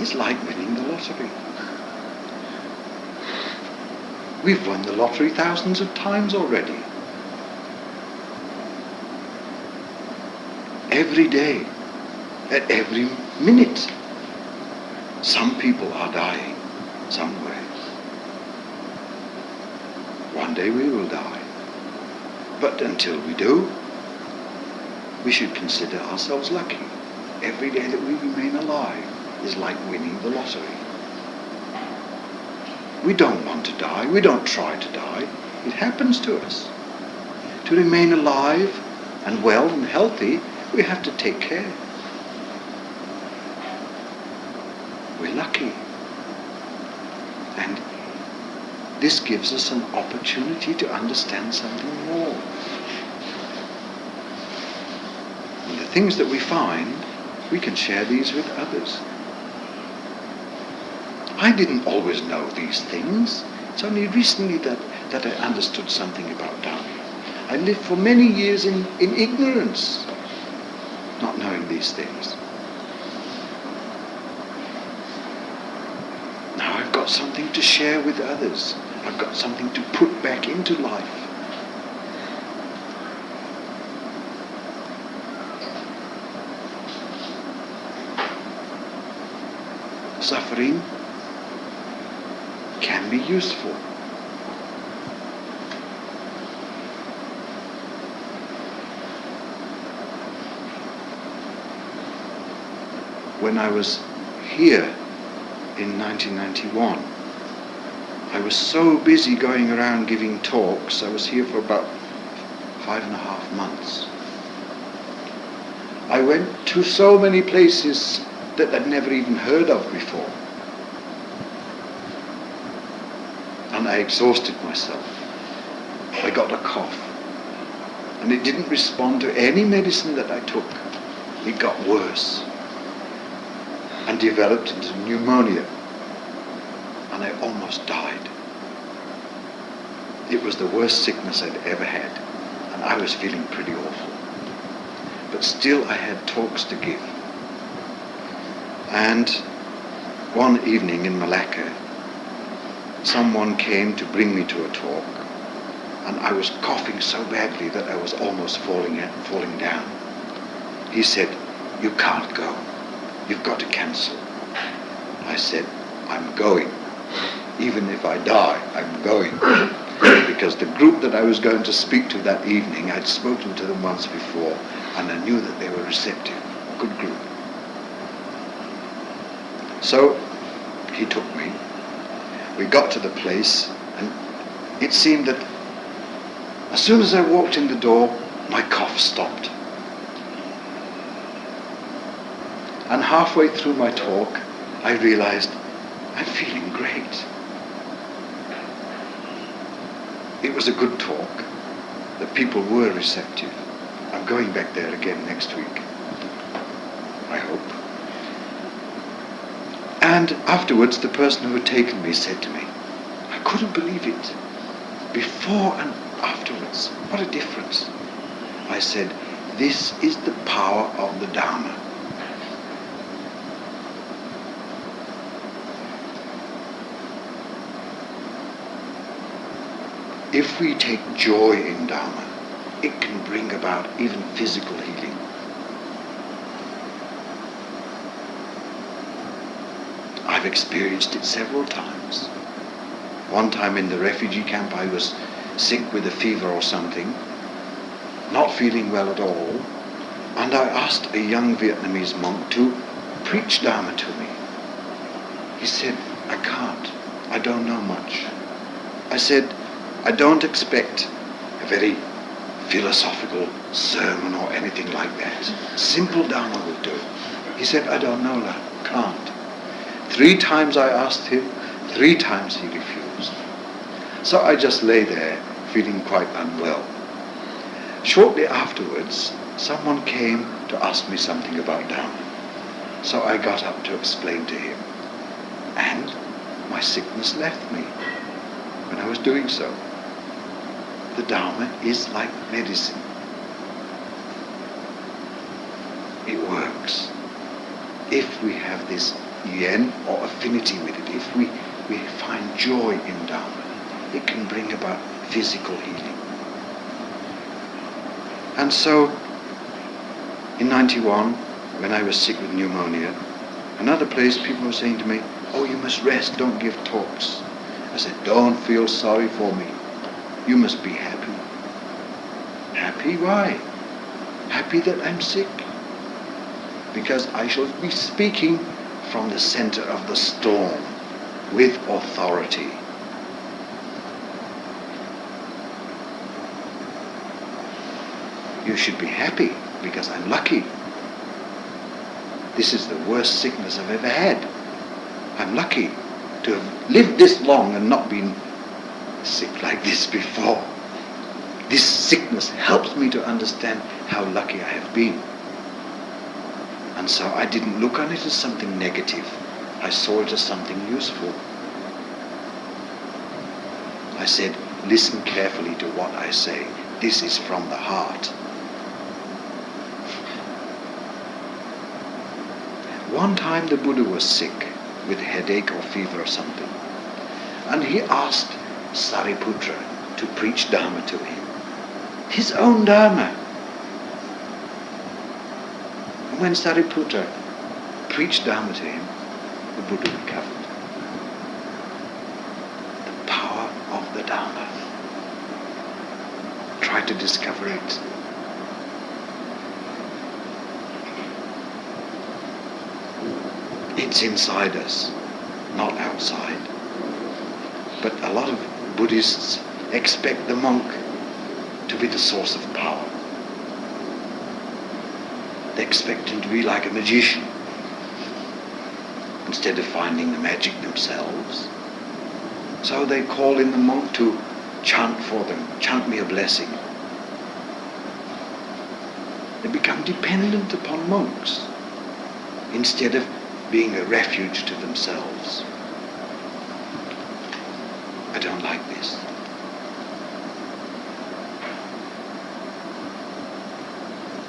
is like winning the lottery. We've won the lottery thousands of times already. Every day, at every minute, some people are dying somewhere. One day we will die. But until we do, we should consider ourselves lucky. Every day that we remain alive is like winning the lottery. We don't want to die. We don't try to die. It happens to us. To remain alive and well and healthy, we have to take care. We're lucky. And this gives us an opportunity to understand something more. And the things that we find, we can share these with others. I didn't always know these things. It's only recently that I understood something about Dhamma. I lived for many years in ignorance, not knowing these things. Now I've got something to share with others. I've got something to put back into life. Suffering can be useful. When I was here in 1991, I was so busy going around giving talks. I was here for about 5.5 months. I went to so many places that I'd never even heard of before. And I exhausted myself. I got a cough. And it didn't respond to any medicine that I took. It got worse. And developed into pneumonia. And I almost died. It was the worst sickness I'd ever had. And I was feeling pretty awful. But still I had talks to give. And one evening in Malacca, someone came to bring me to a talk, and I was coughing so badly that I was almost falling down. He said, "You can't go. You've got to cancel." I said, "I'm going. Even if I die, I'm going." Because the group that I was going to speak to that evening, I'd spoken to them once before, and I knew that they were receptive. Good group. So he took me. We got to the place, and it seemed that as soon as I walked in the door, my cough stopped. And halfway through my talk, I realized I'm feeling great. It was a good talk. The people were receptive. I'm going back there again next week, I hope. And afterwards, the person who had taken me said to me, "I couldn't believe it. Before and afterwards, what a difference." I said, "This is the power of the Dhamma." If we take joy in Dhamma, it can bring about even physical healing. I've experienced it several times. One time in the refugee camp I was sick with a fever or something, not feeling well at all, and I asked a young Vietnamese monk to preach Dhamma to me. He said, "I can't. I don't know much." I said, "I don't expect a very philosophical sermon or anything like that. Simple Dhamma will do." He said, "I don't know, lad. Can't." 3 times I asked him, 3 times he refused. So I just lay there, feeling quite unwell. Shortly afterwards, someone came to ask me something about Dhamma. So I got up to explain to him. And my sickness left me when I was doing so. The Dhamma is like medicine. It works. If we have this yen or affinity with it, if we find joy in Dhamma, it can bring about physical healing. And so, in 91, when I was sick with pneumonia, another place people were saying to me, "Oh, you must rest, don't give talks." I said, "Don't feel sorry for me. You must be happy." Happy? Why? Happy that I'm sick. Because I shall be speaking from the center of the storm with authority. You should be happy because I'm lucky. This is the worst sickness I've ever had. I'm lucky to have lived this long and not been sick like this before. This sickness helps me to understand how lucky I have been. And so I didn't look on it as something negative. I saw it as something useful. I said, "Listen carefully to what I say. This is from the heart." One time the Buddha was sick with a headache or fever or something. And he asked Sariputra to preach Dhamma to him. His own Dhamma. And when Sariputra preached Dhamma to him, the Buddha recovered. The power of the Dhamma. Try to discover it. It's inside us, not outside. But a lot of Buddhists expect the monk to be the source of power. They expect him to be like a magician, instead of finding the magic themselves. So they call in the monk to chant for them, chant me a blessing. They become dependent upon monks, instead of being a refuge to themselves. I don't like this.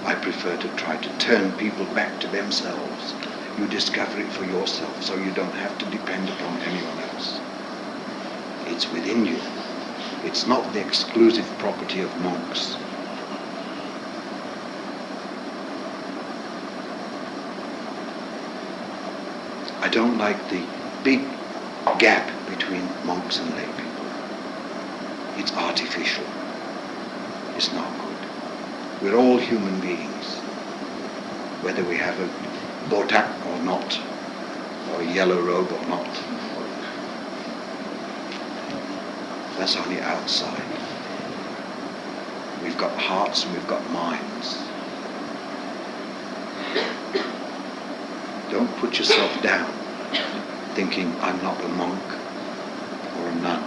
I prefer to try to turn people back to themselves. You discover it for yourself, so you don't have to depend upon anyone else. It's within you. It's not the exclusive property of monks. I don't like the big gap between monks and lay people. It's artificial. It's not good. We're all human beings, whether we have a botak or not, or a yellow robe or not. That's only outside. We've got hearts and we've got minds. Don't put yourself down thinking I'm not a monk or a nun.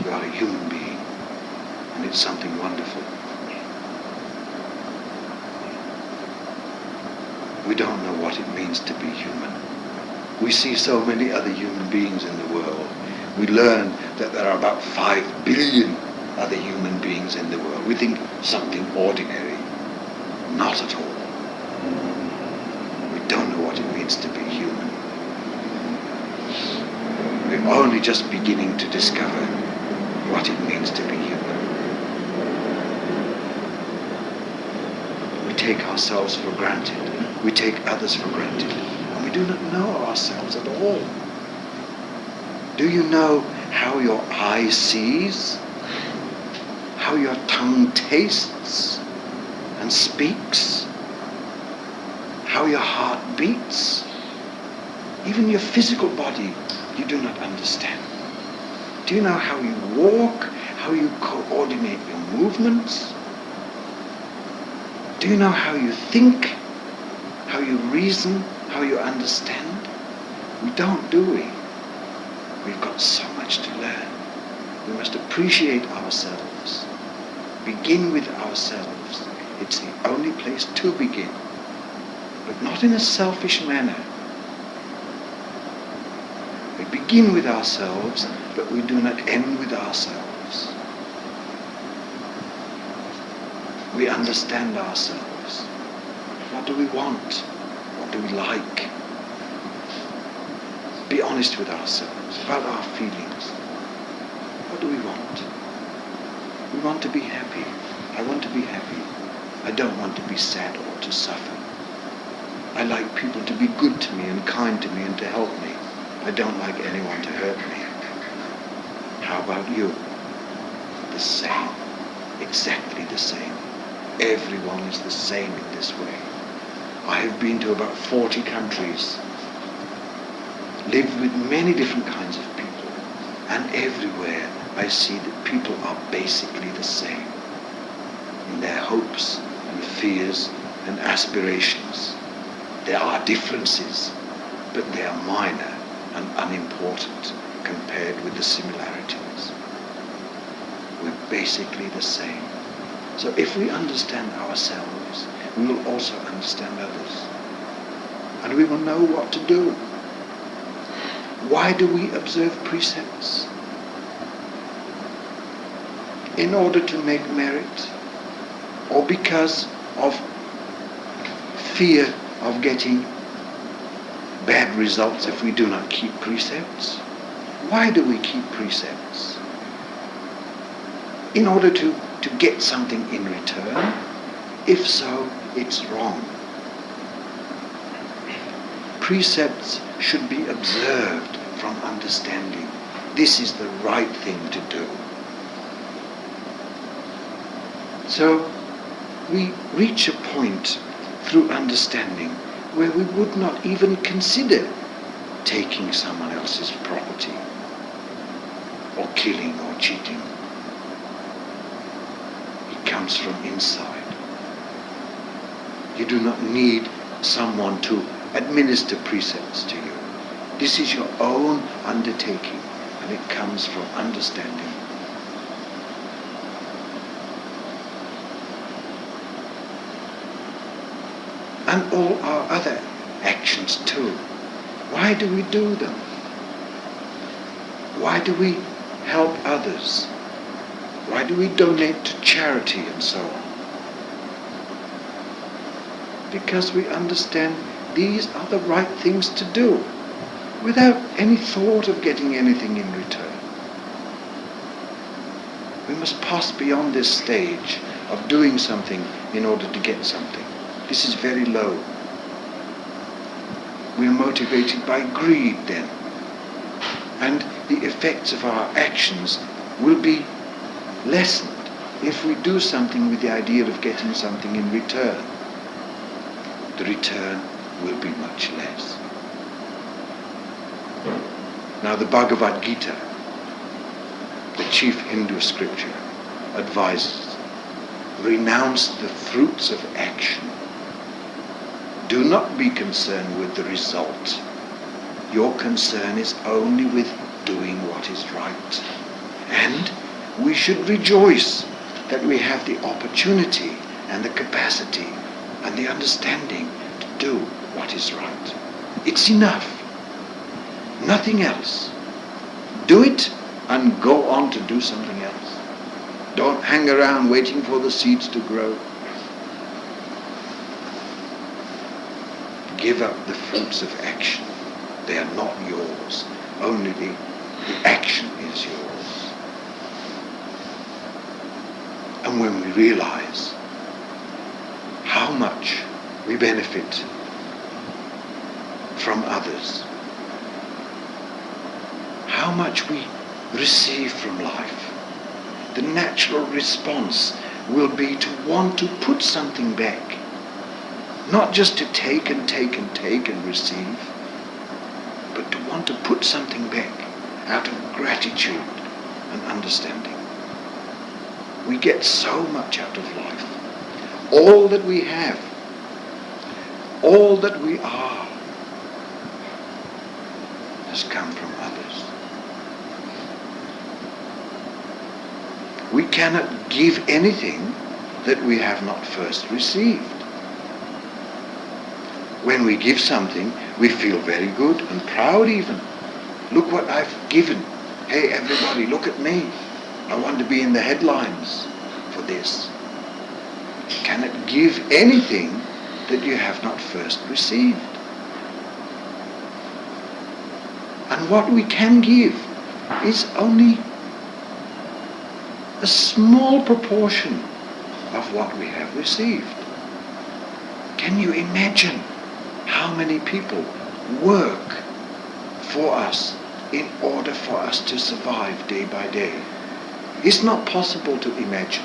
You are a human being, and it's something wonderful. We don't know what it means to be human. We see so many other human beings in the world. We learn that there are about 5 billion other human beings in the world. We think something ordinary. Not at all. We don't know what it means to be human. We're only just beginning to discover what it means to be human. We take ourselves for granted. We take others for granted. And we do not know ourselves at all. Do you know how your eye sees? How your tongue tastes and speaks? How your heart beats? Even your physical body you do not understand. Do you know how you walk? How you coordinate your movements? Do you know how you think? How you reason? How you understand? We don't, do we? We've got so much to learn. We must appreciate ourselves. Begin with ourselves. It's the only place to begin. But not in a selfish manner. We begin with ourselves, but we do not end with ourselves. We understand ourselves. What do we want? What do we like? Be honest with ourselves about our feelings. What do we want? We want to be happy. I want to be happy. I don't want to be sad or to suffer. I like people to be good to me and kind to me and to help me. I don't like anyone to hurt me. How about you? The same. Exactly the same. Everyone is the same in this way. I have been to about 40 countries, lived with many different kinds of people, and everywhere I see that people are basically the same in their hopes and fears and aspirations. There are differences, but they are minor and unimportant compared with the similarities. We're basically the same. So if we understand ourselves, we will also understand others. And we will know what to do. Why do we observe precepts? In order to make merit, or because of fear of getting bad results if we do not keep precepts? Why do we keep precepts? In order to get something in return? If so, it's wrong. Precepts should be observed from understanding. This is the right thing to do. So we reach a point through understanding where we would not even consider taking someone else's property. or killing or cheating. It comes from inside. You do not need someone to administer precepts to you. This is your own undertaking, and it comes from understanding. And all our other actions too. Why do we do them? Why do we help others? Why do we donate to charity and so on? Because we understand these are the right things to do, without any thought of getting anything in return. We must pass beyond this stage of doing something in order to get something. This is very low. We are motivated by greed then, and the effects of our actions will be lessened if we do something with the idea of getting something in return. The return will be much less. Now the Bhagavad-Gita, the chief Hindu scripture, advises, renounce the fruits of action. Do not be concerned with the result. Your concern is only with doing what is right. And we should rejoice that we have the opportunity and the capacity and the understanding to do what is right. It's enough. Nothing else. Do it and go on to do something else. Don't hang around waiting for the seeds to grow. Give up the fruits of action. They are not yours. Only the action is yours. And when we realize how much we benefit from others, how much we receive from life, the natural response will be to want to put something back. Not just to take and take and take and receive, but to want to put something back out of gratitude and understanding. We get so much out of life. All that we have, all that we are, has come from others. We cannot give anything that we have not first received. When we give something, we feel very good and proud even. Look what I've given. Hey everybody, look at me. I want to be in the headlines for this. You cannot give anything that you have not first received. And what we can give is only a small proportion of what we have received. Can you imagine how many people work for us in order for us to survive day by day? It's not possible to imagine.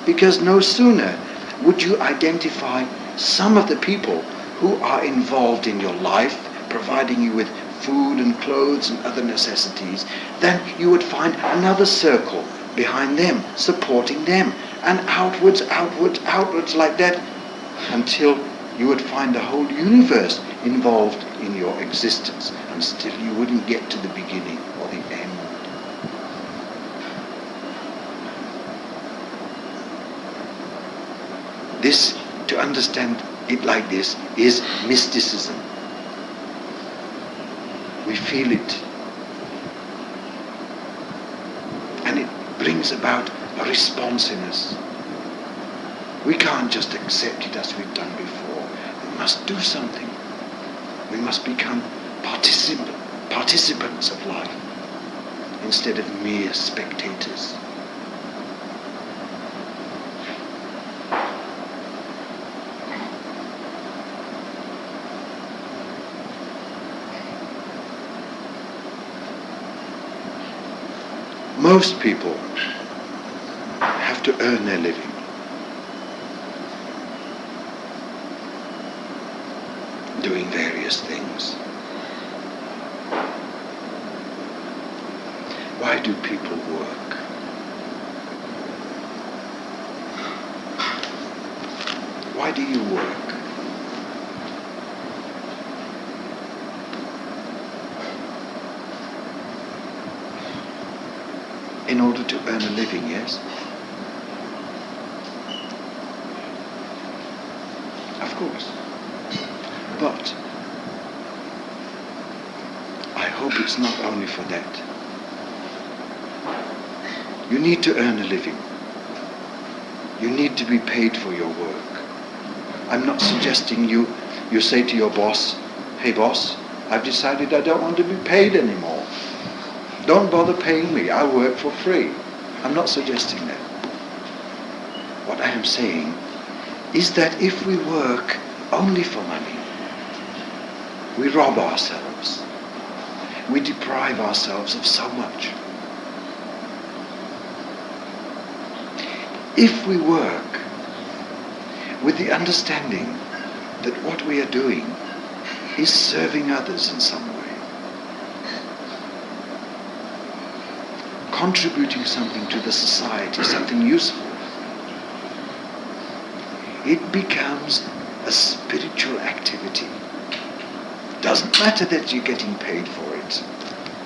Because no sooner would you identify some of the people who are involved in your life, providing you with food and clothes and other necessities, then you would find another circle behind them, supporting them, and outwards like that, until you would find the whole universe involved in your existence, and still you wouldn't get to the beginning or the end. This, to understand it like this, is mysticism. We feel it. And it brings about a response in us. We can't just accept it as we've done before. We must do something. We must become participants of life instead of mere spectators. Most people have to earn their living. Doing various things. Why do people work? Why do you work? In order to earn a living, yes? Of course. But I hope it's not only for that. You need to earn a living. You need to be paid for your work. I'm not suggesting you say to your boss, "Hey boss, I've decided I don't want to be paid anymore. Don't bother paying me, I'll work for free." I'm not suggesting that. What I am saying is that if we work only for money, we rob ourselves. We deprive ourselves of so much. If we work with the understanding that what we are doing is serving others in some way, contributing something to the society, something useful, it becomes a spiritual activity. Doesn't matter that you're getting paid for it.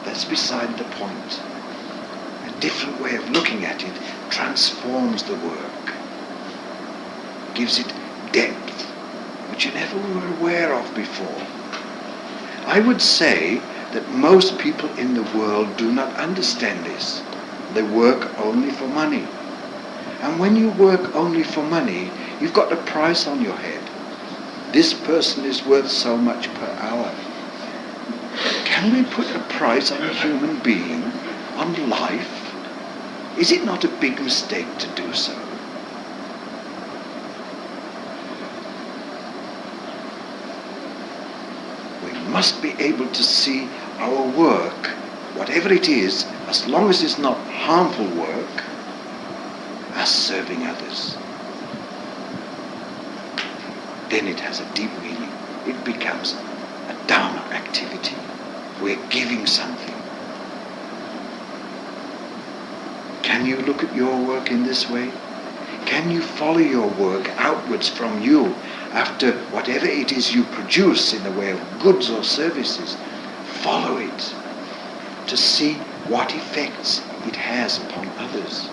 That's beside the point. A different way of looking at it transforms the work, gives it depth, which you never were aware of before. I would say that most people in the world do not understand this. They work only for money. And when you work only for money, you've got a price on your head. This person is worth so much per hour. Can we put a price on a human being, on life? Is it not a big mistake to do so? We must be able to see our work, whatever it is, as long as it's not harmful work, as serving others. Then it has a deep meaning. It becomes a Dhamma activity. We're giving something. Can you look at your work in this way? Can you follow your work outwards from you after whatever it is you produce in the way of goods or services? Follow it to see what effects it has upon others.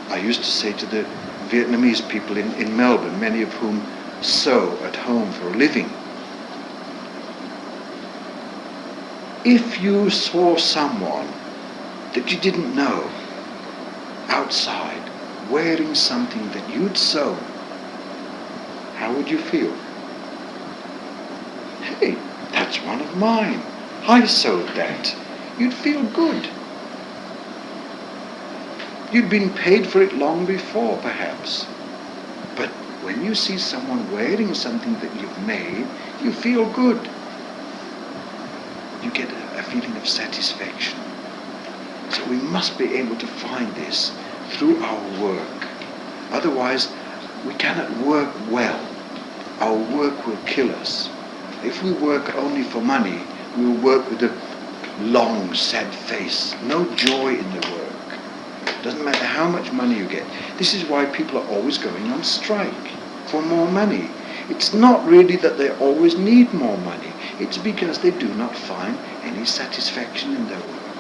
I used to say to the Vietnamese people in Melbourne, many of whom sew at home for a living, if you saw someone that you didn't know outside wearing something that you'd sewn, how would you feel? Hey, that's one of mine. I sewed that. You'd feel good. You'd been paid for it long before, perhaps. But when you see someone wearing something that you've made, you feel good. You get a feeling of satisfaction. So we must be able to find this through our work. Otherwise, we cannot work well. Our work will kill us. If we work only for money, we will work with a long, sad face. No joy in the work. Doesn't matter how much money you get. This is why people are always going on strike, for more money. It's not really that they always need more money. It's because they do not find any satisfaction in their work.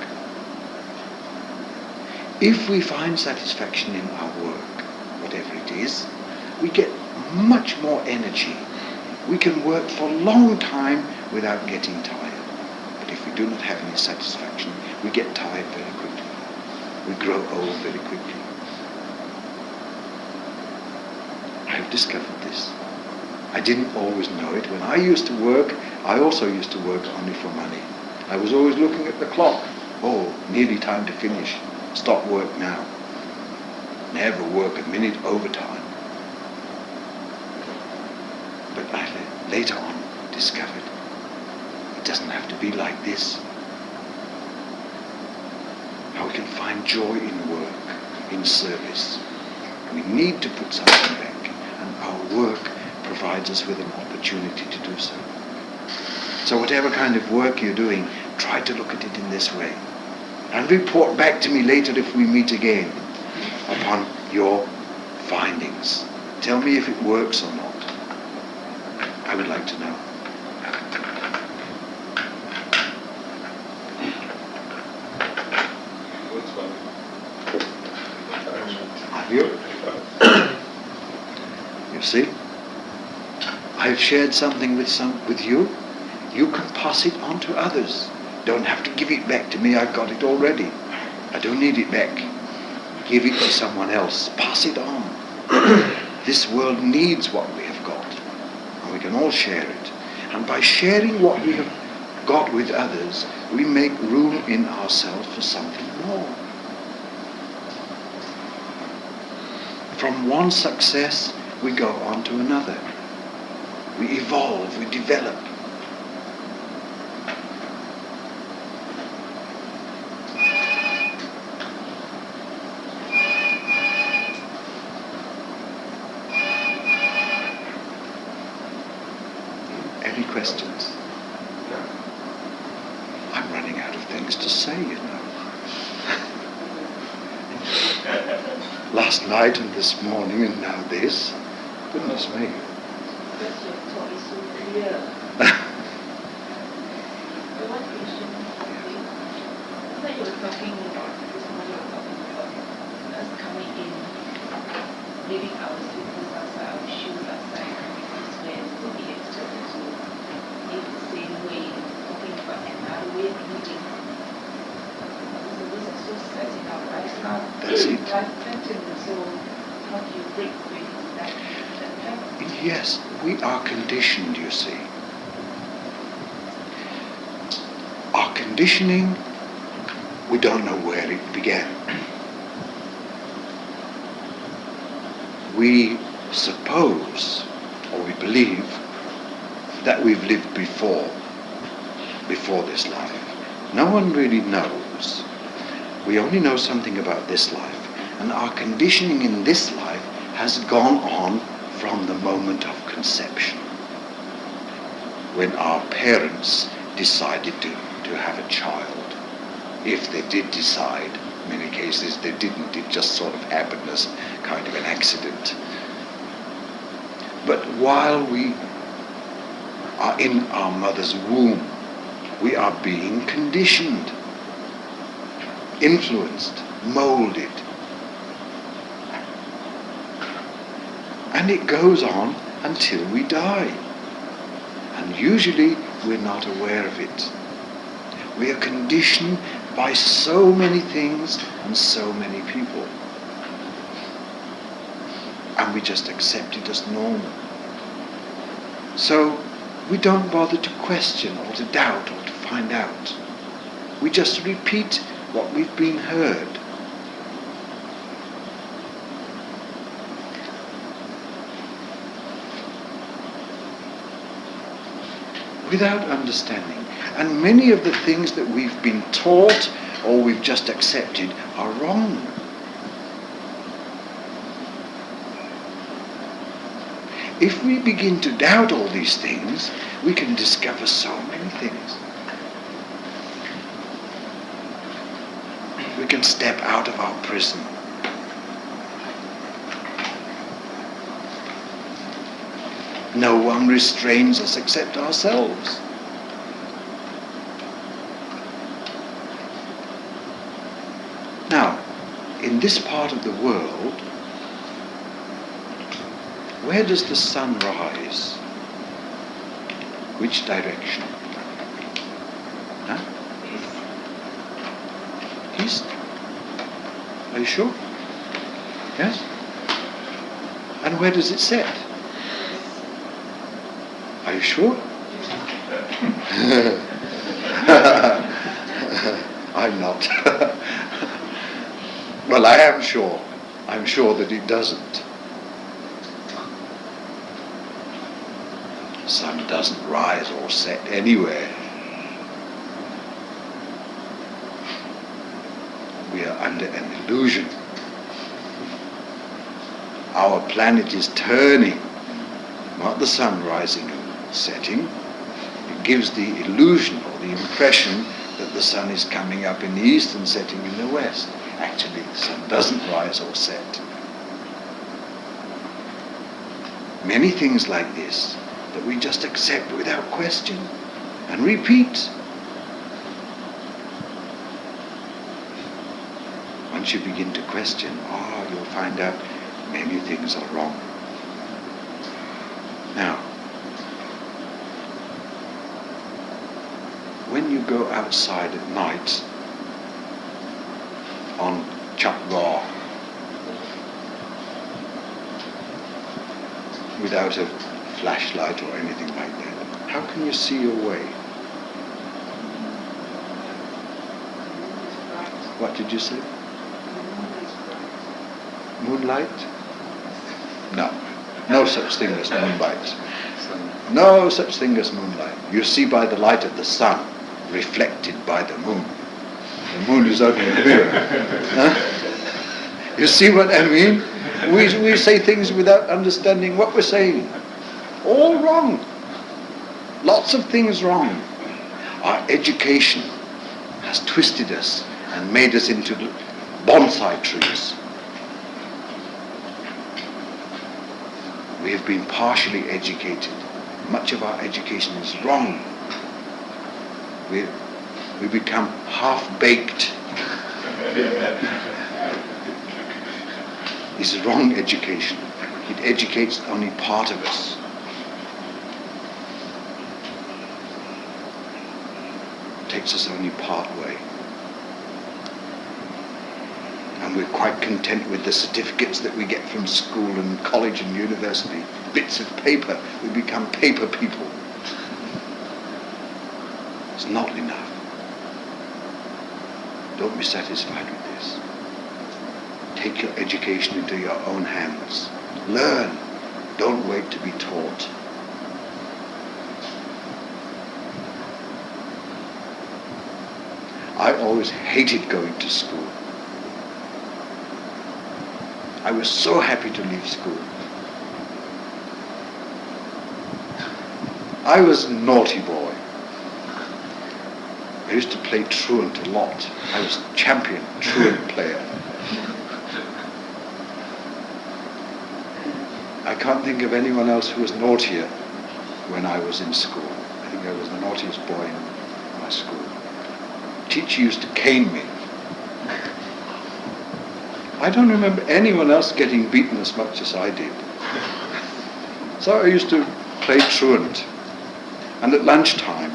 If we find satisfaction in our work, whatever it is, we get much more energy. We can work for a long time without getting tired. But if we do not have any satisfaction, we get tired very quickly. We grow old very quickly. I've discovered this. I didn't always know it. When I used to work, I also used to work only for money. I was always looking at the clock. Oh, nearly time to finish. Stop work now. Never work a minute overtime. But I later on discovered it doesn't have to be like this. How we can find joy in work, in service. We need to put something back, and our work provides us with an opportunity to do so. So whatever kind of work you're doing, try to look at it in this way. And report back to me later if we meet again upon your findings. Tell me if it works or not. I would like to know. Have you? You see? I've shared something with you. You can pass it on to others. Don't have to give it back to me. I've got it already. I don't need it back. Give it to someone else. Pass it on. This world needs what we have got. And we can all share it. And by sharing what we have got with others, we make room in ourselves for something more. From one success, we go on to another. We evolve, we develop. Any questions? I'm running out of things to say, you know. Last night and this morning and now this. Goodness me. Because your talk is so clear. One question, I thought you were talking about, this morning you were talking about us coming in, leaving our slippers outside, our shoes outside, coming this way, and still be expected to live the same way, talking about another way of living. So those are so set in our lifestyle. That's it. Life pattern, so how do you break away from that pattern? Yes, we are conditioned, you see. Our conditioning, we don't know where it began. We suppose, or we believe, that we've lived before this life. No one really knows. We only know something about this life. And our conditioning in this life has gone on from the moment of conception, when our parents decided to have a child. If they did decide, in many cases they didn't, it just sort of happened as kind of an accident. But while we are in our mother's womb, we are being conditioned, influenced, molded. And it goes on until we die. And usually we're not aware of it. We are conditioned by so many things and so many people. And we just accept it as normal. So we don't bother to question or to doubt or to find out. We just repeat what we've been heard. Without understanding. And many of the things that we've been taught or we've just accepted are wrong. If we begin to doubt all these things, we can discover so many things. We can step out of our prison. No one restrains us except ourselves. Now, in this part of the world, where does the sun rise? Which direction? Huh? East? Are you sure? Yes? And where does it set? Are you sure? I'm not. Well, I am sure. I'm sure that it doesn't. The sun doesn't rise or set anywhere. We are under an illusion. Our planet is turning, not the sun rising and setting. It gives the illusion or the impression that the sun is coming up in the east and setting in the west. Actually, the sun doesn't rise or set. Many things like this that we just accept without question and repeat. Once you begin to question, you'll find out many things are wrong. Now, when you go outside at night on Chakra without a flashlight or anything like that, how can you see your way? What did you say? Moonlight? No such thing as moonlight. No such thing as moonlight. You see by the light of the sun reflected by the moon. The moon is only a mirror. Huh? You see what I mean? We say things without understanding what we're saying. All wrong. Lots of things wrong. Our education has twisted us and made us into bonsai trees. We have been partially educated. Much of our education is wrong. We become half-baked. It's wrong education. It educates only part of us. It takes us only part way. And we're quite content with the certificates that we get from school and college and university. Bits of paper. We become paper people. It's not enough. Don't be satisfied with this. Take your education into your own hands. Learn. Don't wait to be taught. I always hated going to school. I was so happy to leave school. I was a naughty boy. I used to play truant a lot. I was champion truant player. I can't think of anyone else who was naughtier when I was in school. I think I was the naughtiest boy in my school. Teacher used to cane me. I don't remember anyone else getting beaten as much as I did. So I used to play truant. And at lunchtime,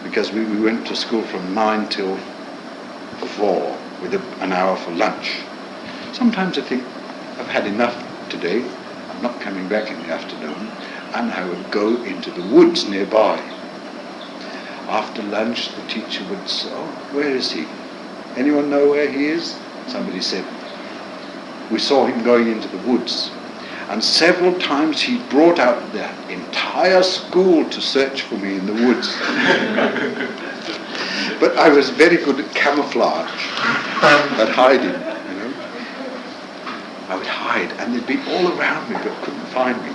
because we went to school from 9 till 4 with an hour for lunch. Sometimes I think, I've had enough today, I'm not coming back in the afternoon, and I would go into the woods nearby. After lunch, the teacher would say, where is he? Anyone know where he is? Somebody said, we saw him going into the woods. And several times he brought out the entire school to search for me in the woods. But I was very good at camouflage, at hiding, you know. I would hide, and they'd be all around me, but couldn't find me.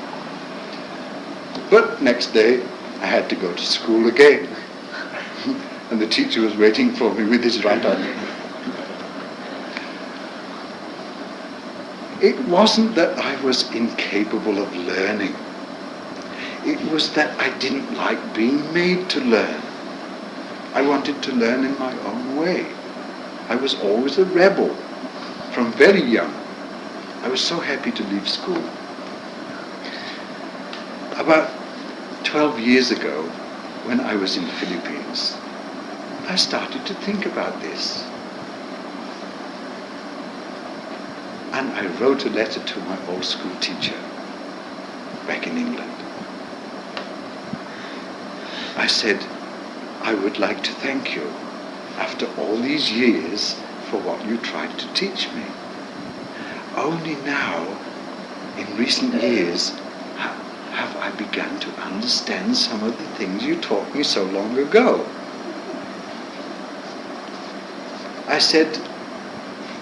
But next day, I had to go to school again. And the teacher was waiting for me with his right hand. It wasn't that I was incapable of learning. It was that I didn't like being made to learn. I wanted to learn in my own way. I was always a rebel from very young. I was so happy to leave school. About 12 years ago, when I was in the Philippines, I started to think about this. And I wrote a letter to my old school teacher back in England. I said, I would like to thank you after all these years for what you tried to teach me. Only now, in recent years, have I begun to understand some of the things you taught me so long ago.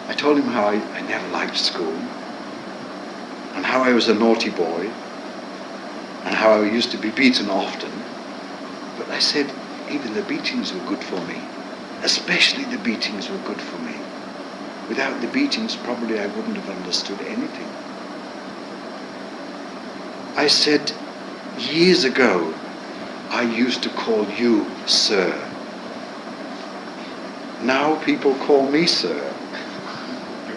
I told him how I never liked school, and how I was a naughty boy, and how I used to be beaten often. But I said, even the beatings were good for me. Especially the beatings were good for me. Without the beatings, probably I wouldn't have understood anything. I said, years ago, I used to call you sir. Now people call me sir.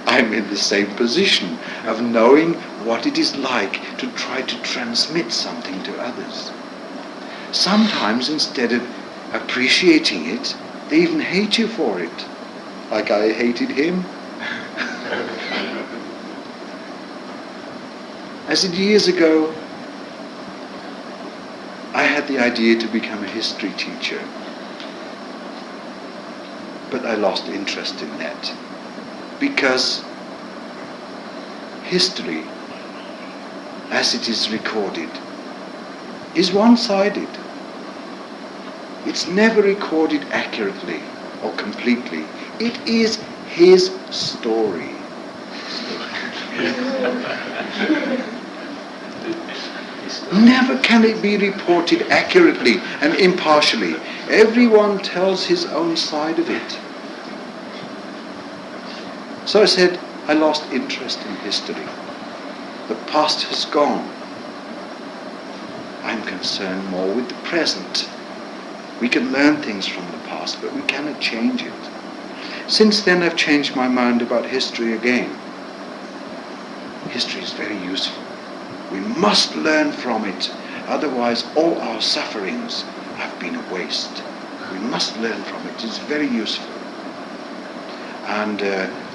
I'm in the same position of knowing what it is like to try to transmit something to others. Sometimes instead of appreciating it, they even hate you for it, like I hated him. I said, years ago, I had the idea to become a history teacher, but I lost interest in that, because history, as it is recorded, is one-sided. It's never recorded accurately or completely. It is his story. Never can it be reported accurately and impartially. Everyone tells his own side of it. So I said, I lost interest in history. The past has gone. I'm concerned more with the present. We can learn things from the past, but we cannot change it. Since then I've changed my mind about history again. History is very useful. We must learn from it, otherwise all our sufferings have been a waste. We must learn from it. It's very useful. And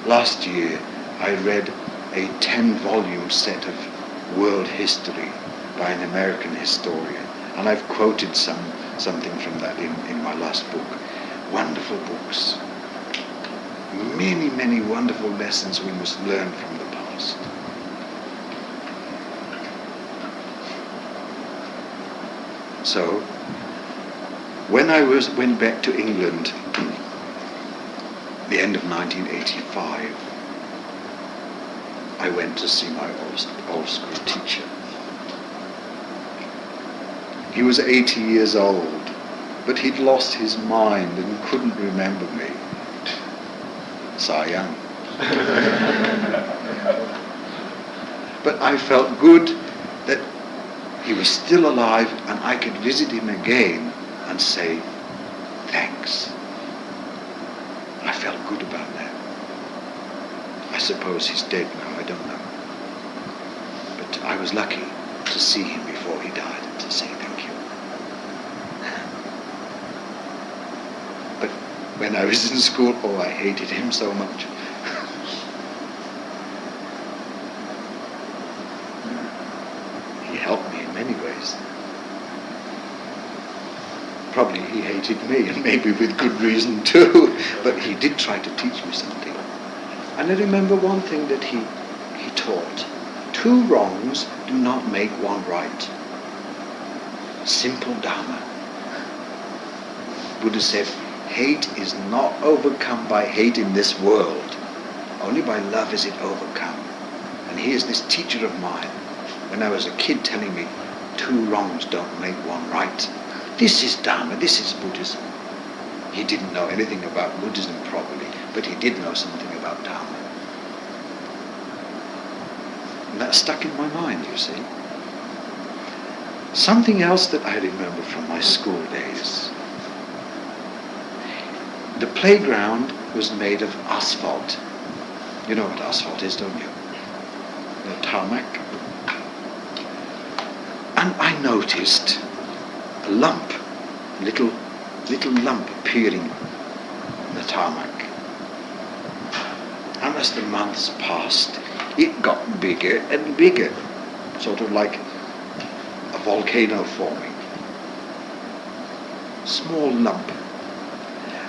last year I read a 10-volume set of world history by an American historian, and I've quoted something from that in my last book. Wonderful books. Many, many wonderful lessons we must learn from the past. So, when I went back to England, the end of 1985, I went to see my old school teacher. He was 80 years old, but he'd lost his mind and couldn't remember me. Sayang. But I felt good that he was still alive and I could visit him again and say, thanks. I felt good about that. I suppose he's dead now, I don't know. But I was lucky to see him before he died and to say thank you. But when I was in school, I hated him so much. He helped me in many ways. Probably he hated me, and maybe with good reason too, but he did try to teach me something. And I remember one thing that he taught. 2 wrongs do not make 1 right. Simple Dhamma. Buddha said, hate is not overcome by hate in this world. Only by love is it overcome. And here's this teacher of mine, when I was a kid, telling me 2 wrongs don't make 1 right. This is Dhamma, this is Buddhism. He didn't know anything about Buddhism probably, but he did know something about Dhamma. And that stuck in my mind, you see. Something else that I remember from my school days. The playground was made of asphalt. You know what asphalt is, don't you? The tarmac. And I noticed a lump, little lump appearing in the tarmac. And as the months passed, it got bigger and bigger, sort of like a volcano forming. Small lump,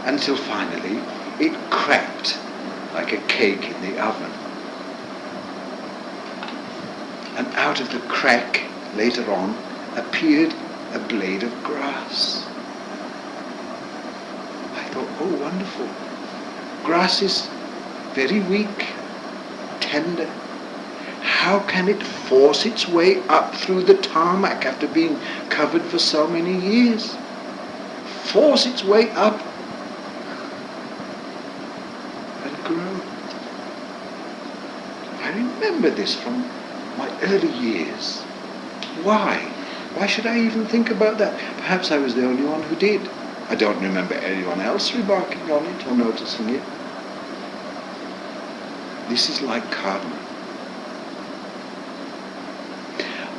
until finally it cracked like a cake in the oven. And out of the crack, later on, appeared a blade of grass. I thought, oh, wonderful. Grass is very weak, tender. How can it force its way up through the tarmac after being covered for so many years? force its way up and grow. I remember this from my early years. Why? Why should I even think about that? Perhaps I was the only one who did. I don't remember anyone else remarking on it or noticing it. This is like karma.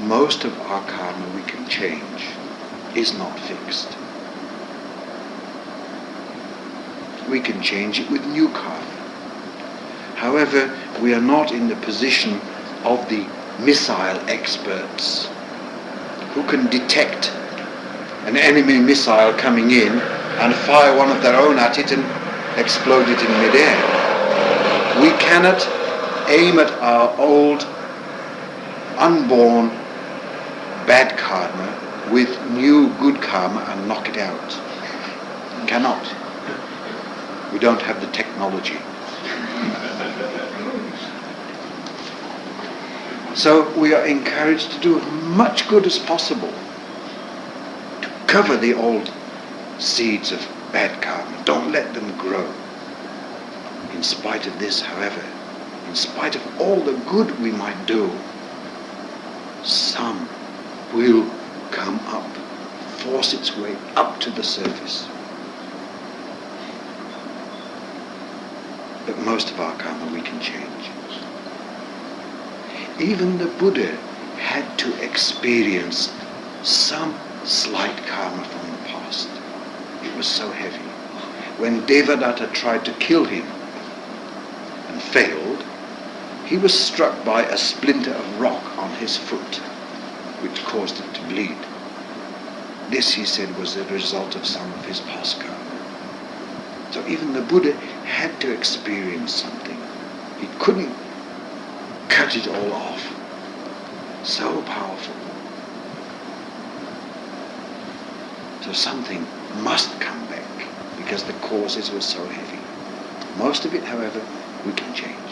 Most of our karma we can change, is not fixed. We can change it with new karma. However, we are not in the position of the missile experts who can detect an enemy missile coming in and fire one of their own at it and explode it in midair. We cannot aim at our old, unborn, bad karma with new good karma and knock it out. Cannot. We don't have the technology. So we are encouraged to do as much good as possible to cover the old seeds of bad karma. Don't let them grow. In spite of this, however, in spite of all the good we might do, some will come up, force its way up to the surface. But most of our karma we can change. Even the Buddha had to experience some slight karma from the past. It was so heavy. When Devadatta tried to kill him and failed, he was struck by a splinter of rock on his foot, which caused it to bleed. This, he said, was the result of some of his past karma. So even the Buddha had to experience something. He couldn't cut it all off. So powerful. So something must come back because the causes were so heavy. Most of it, however, we can change.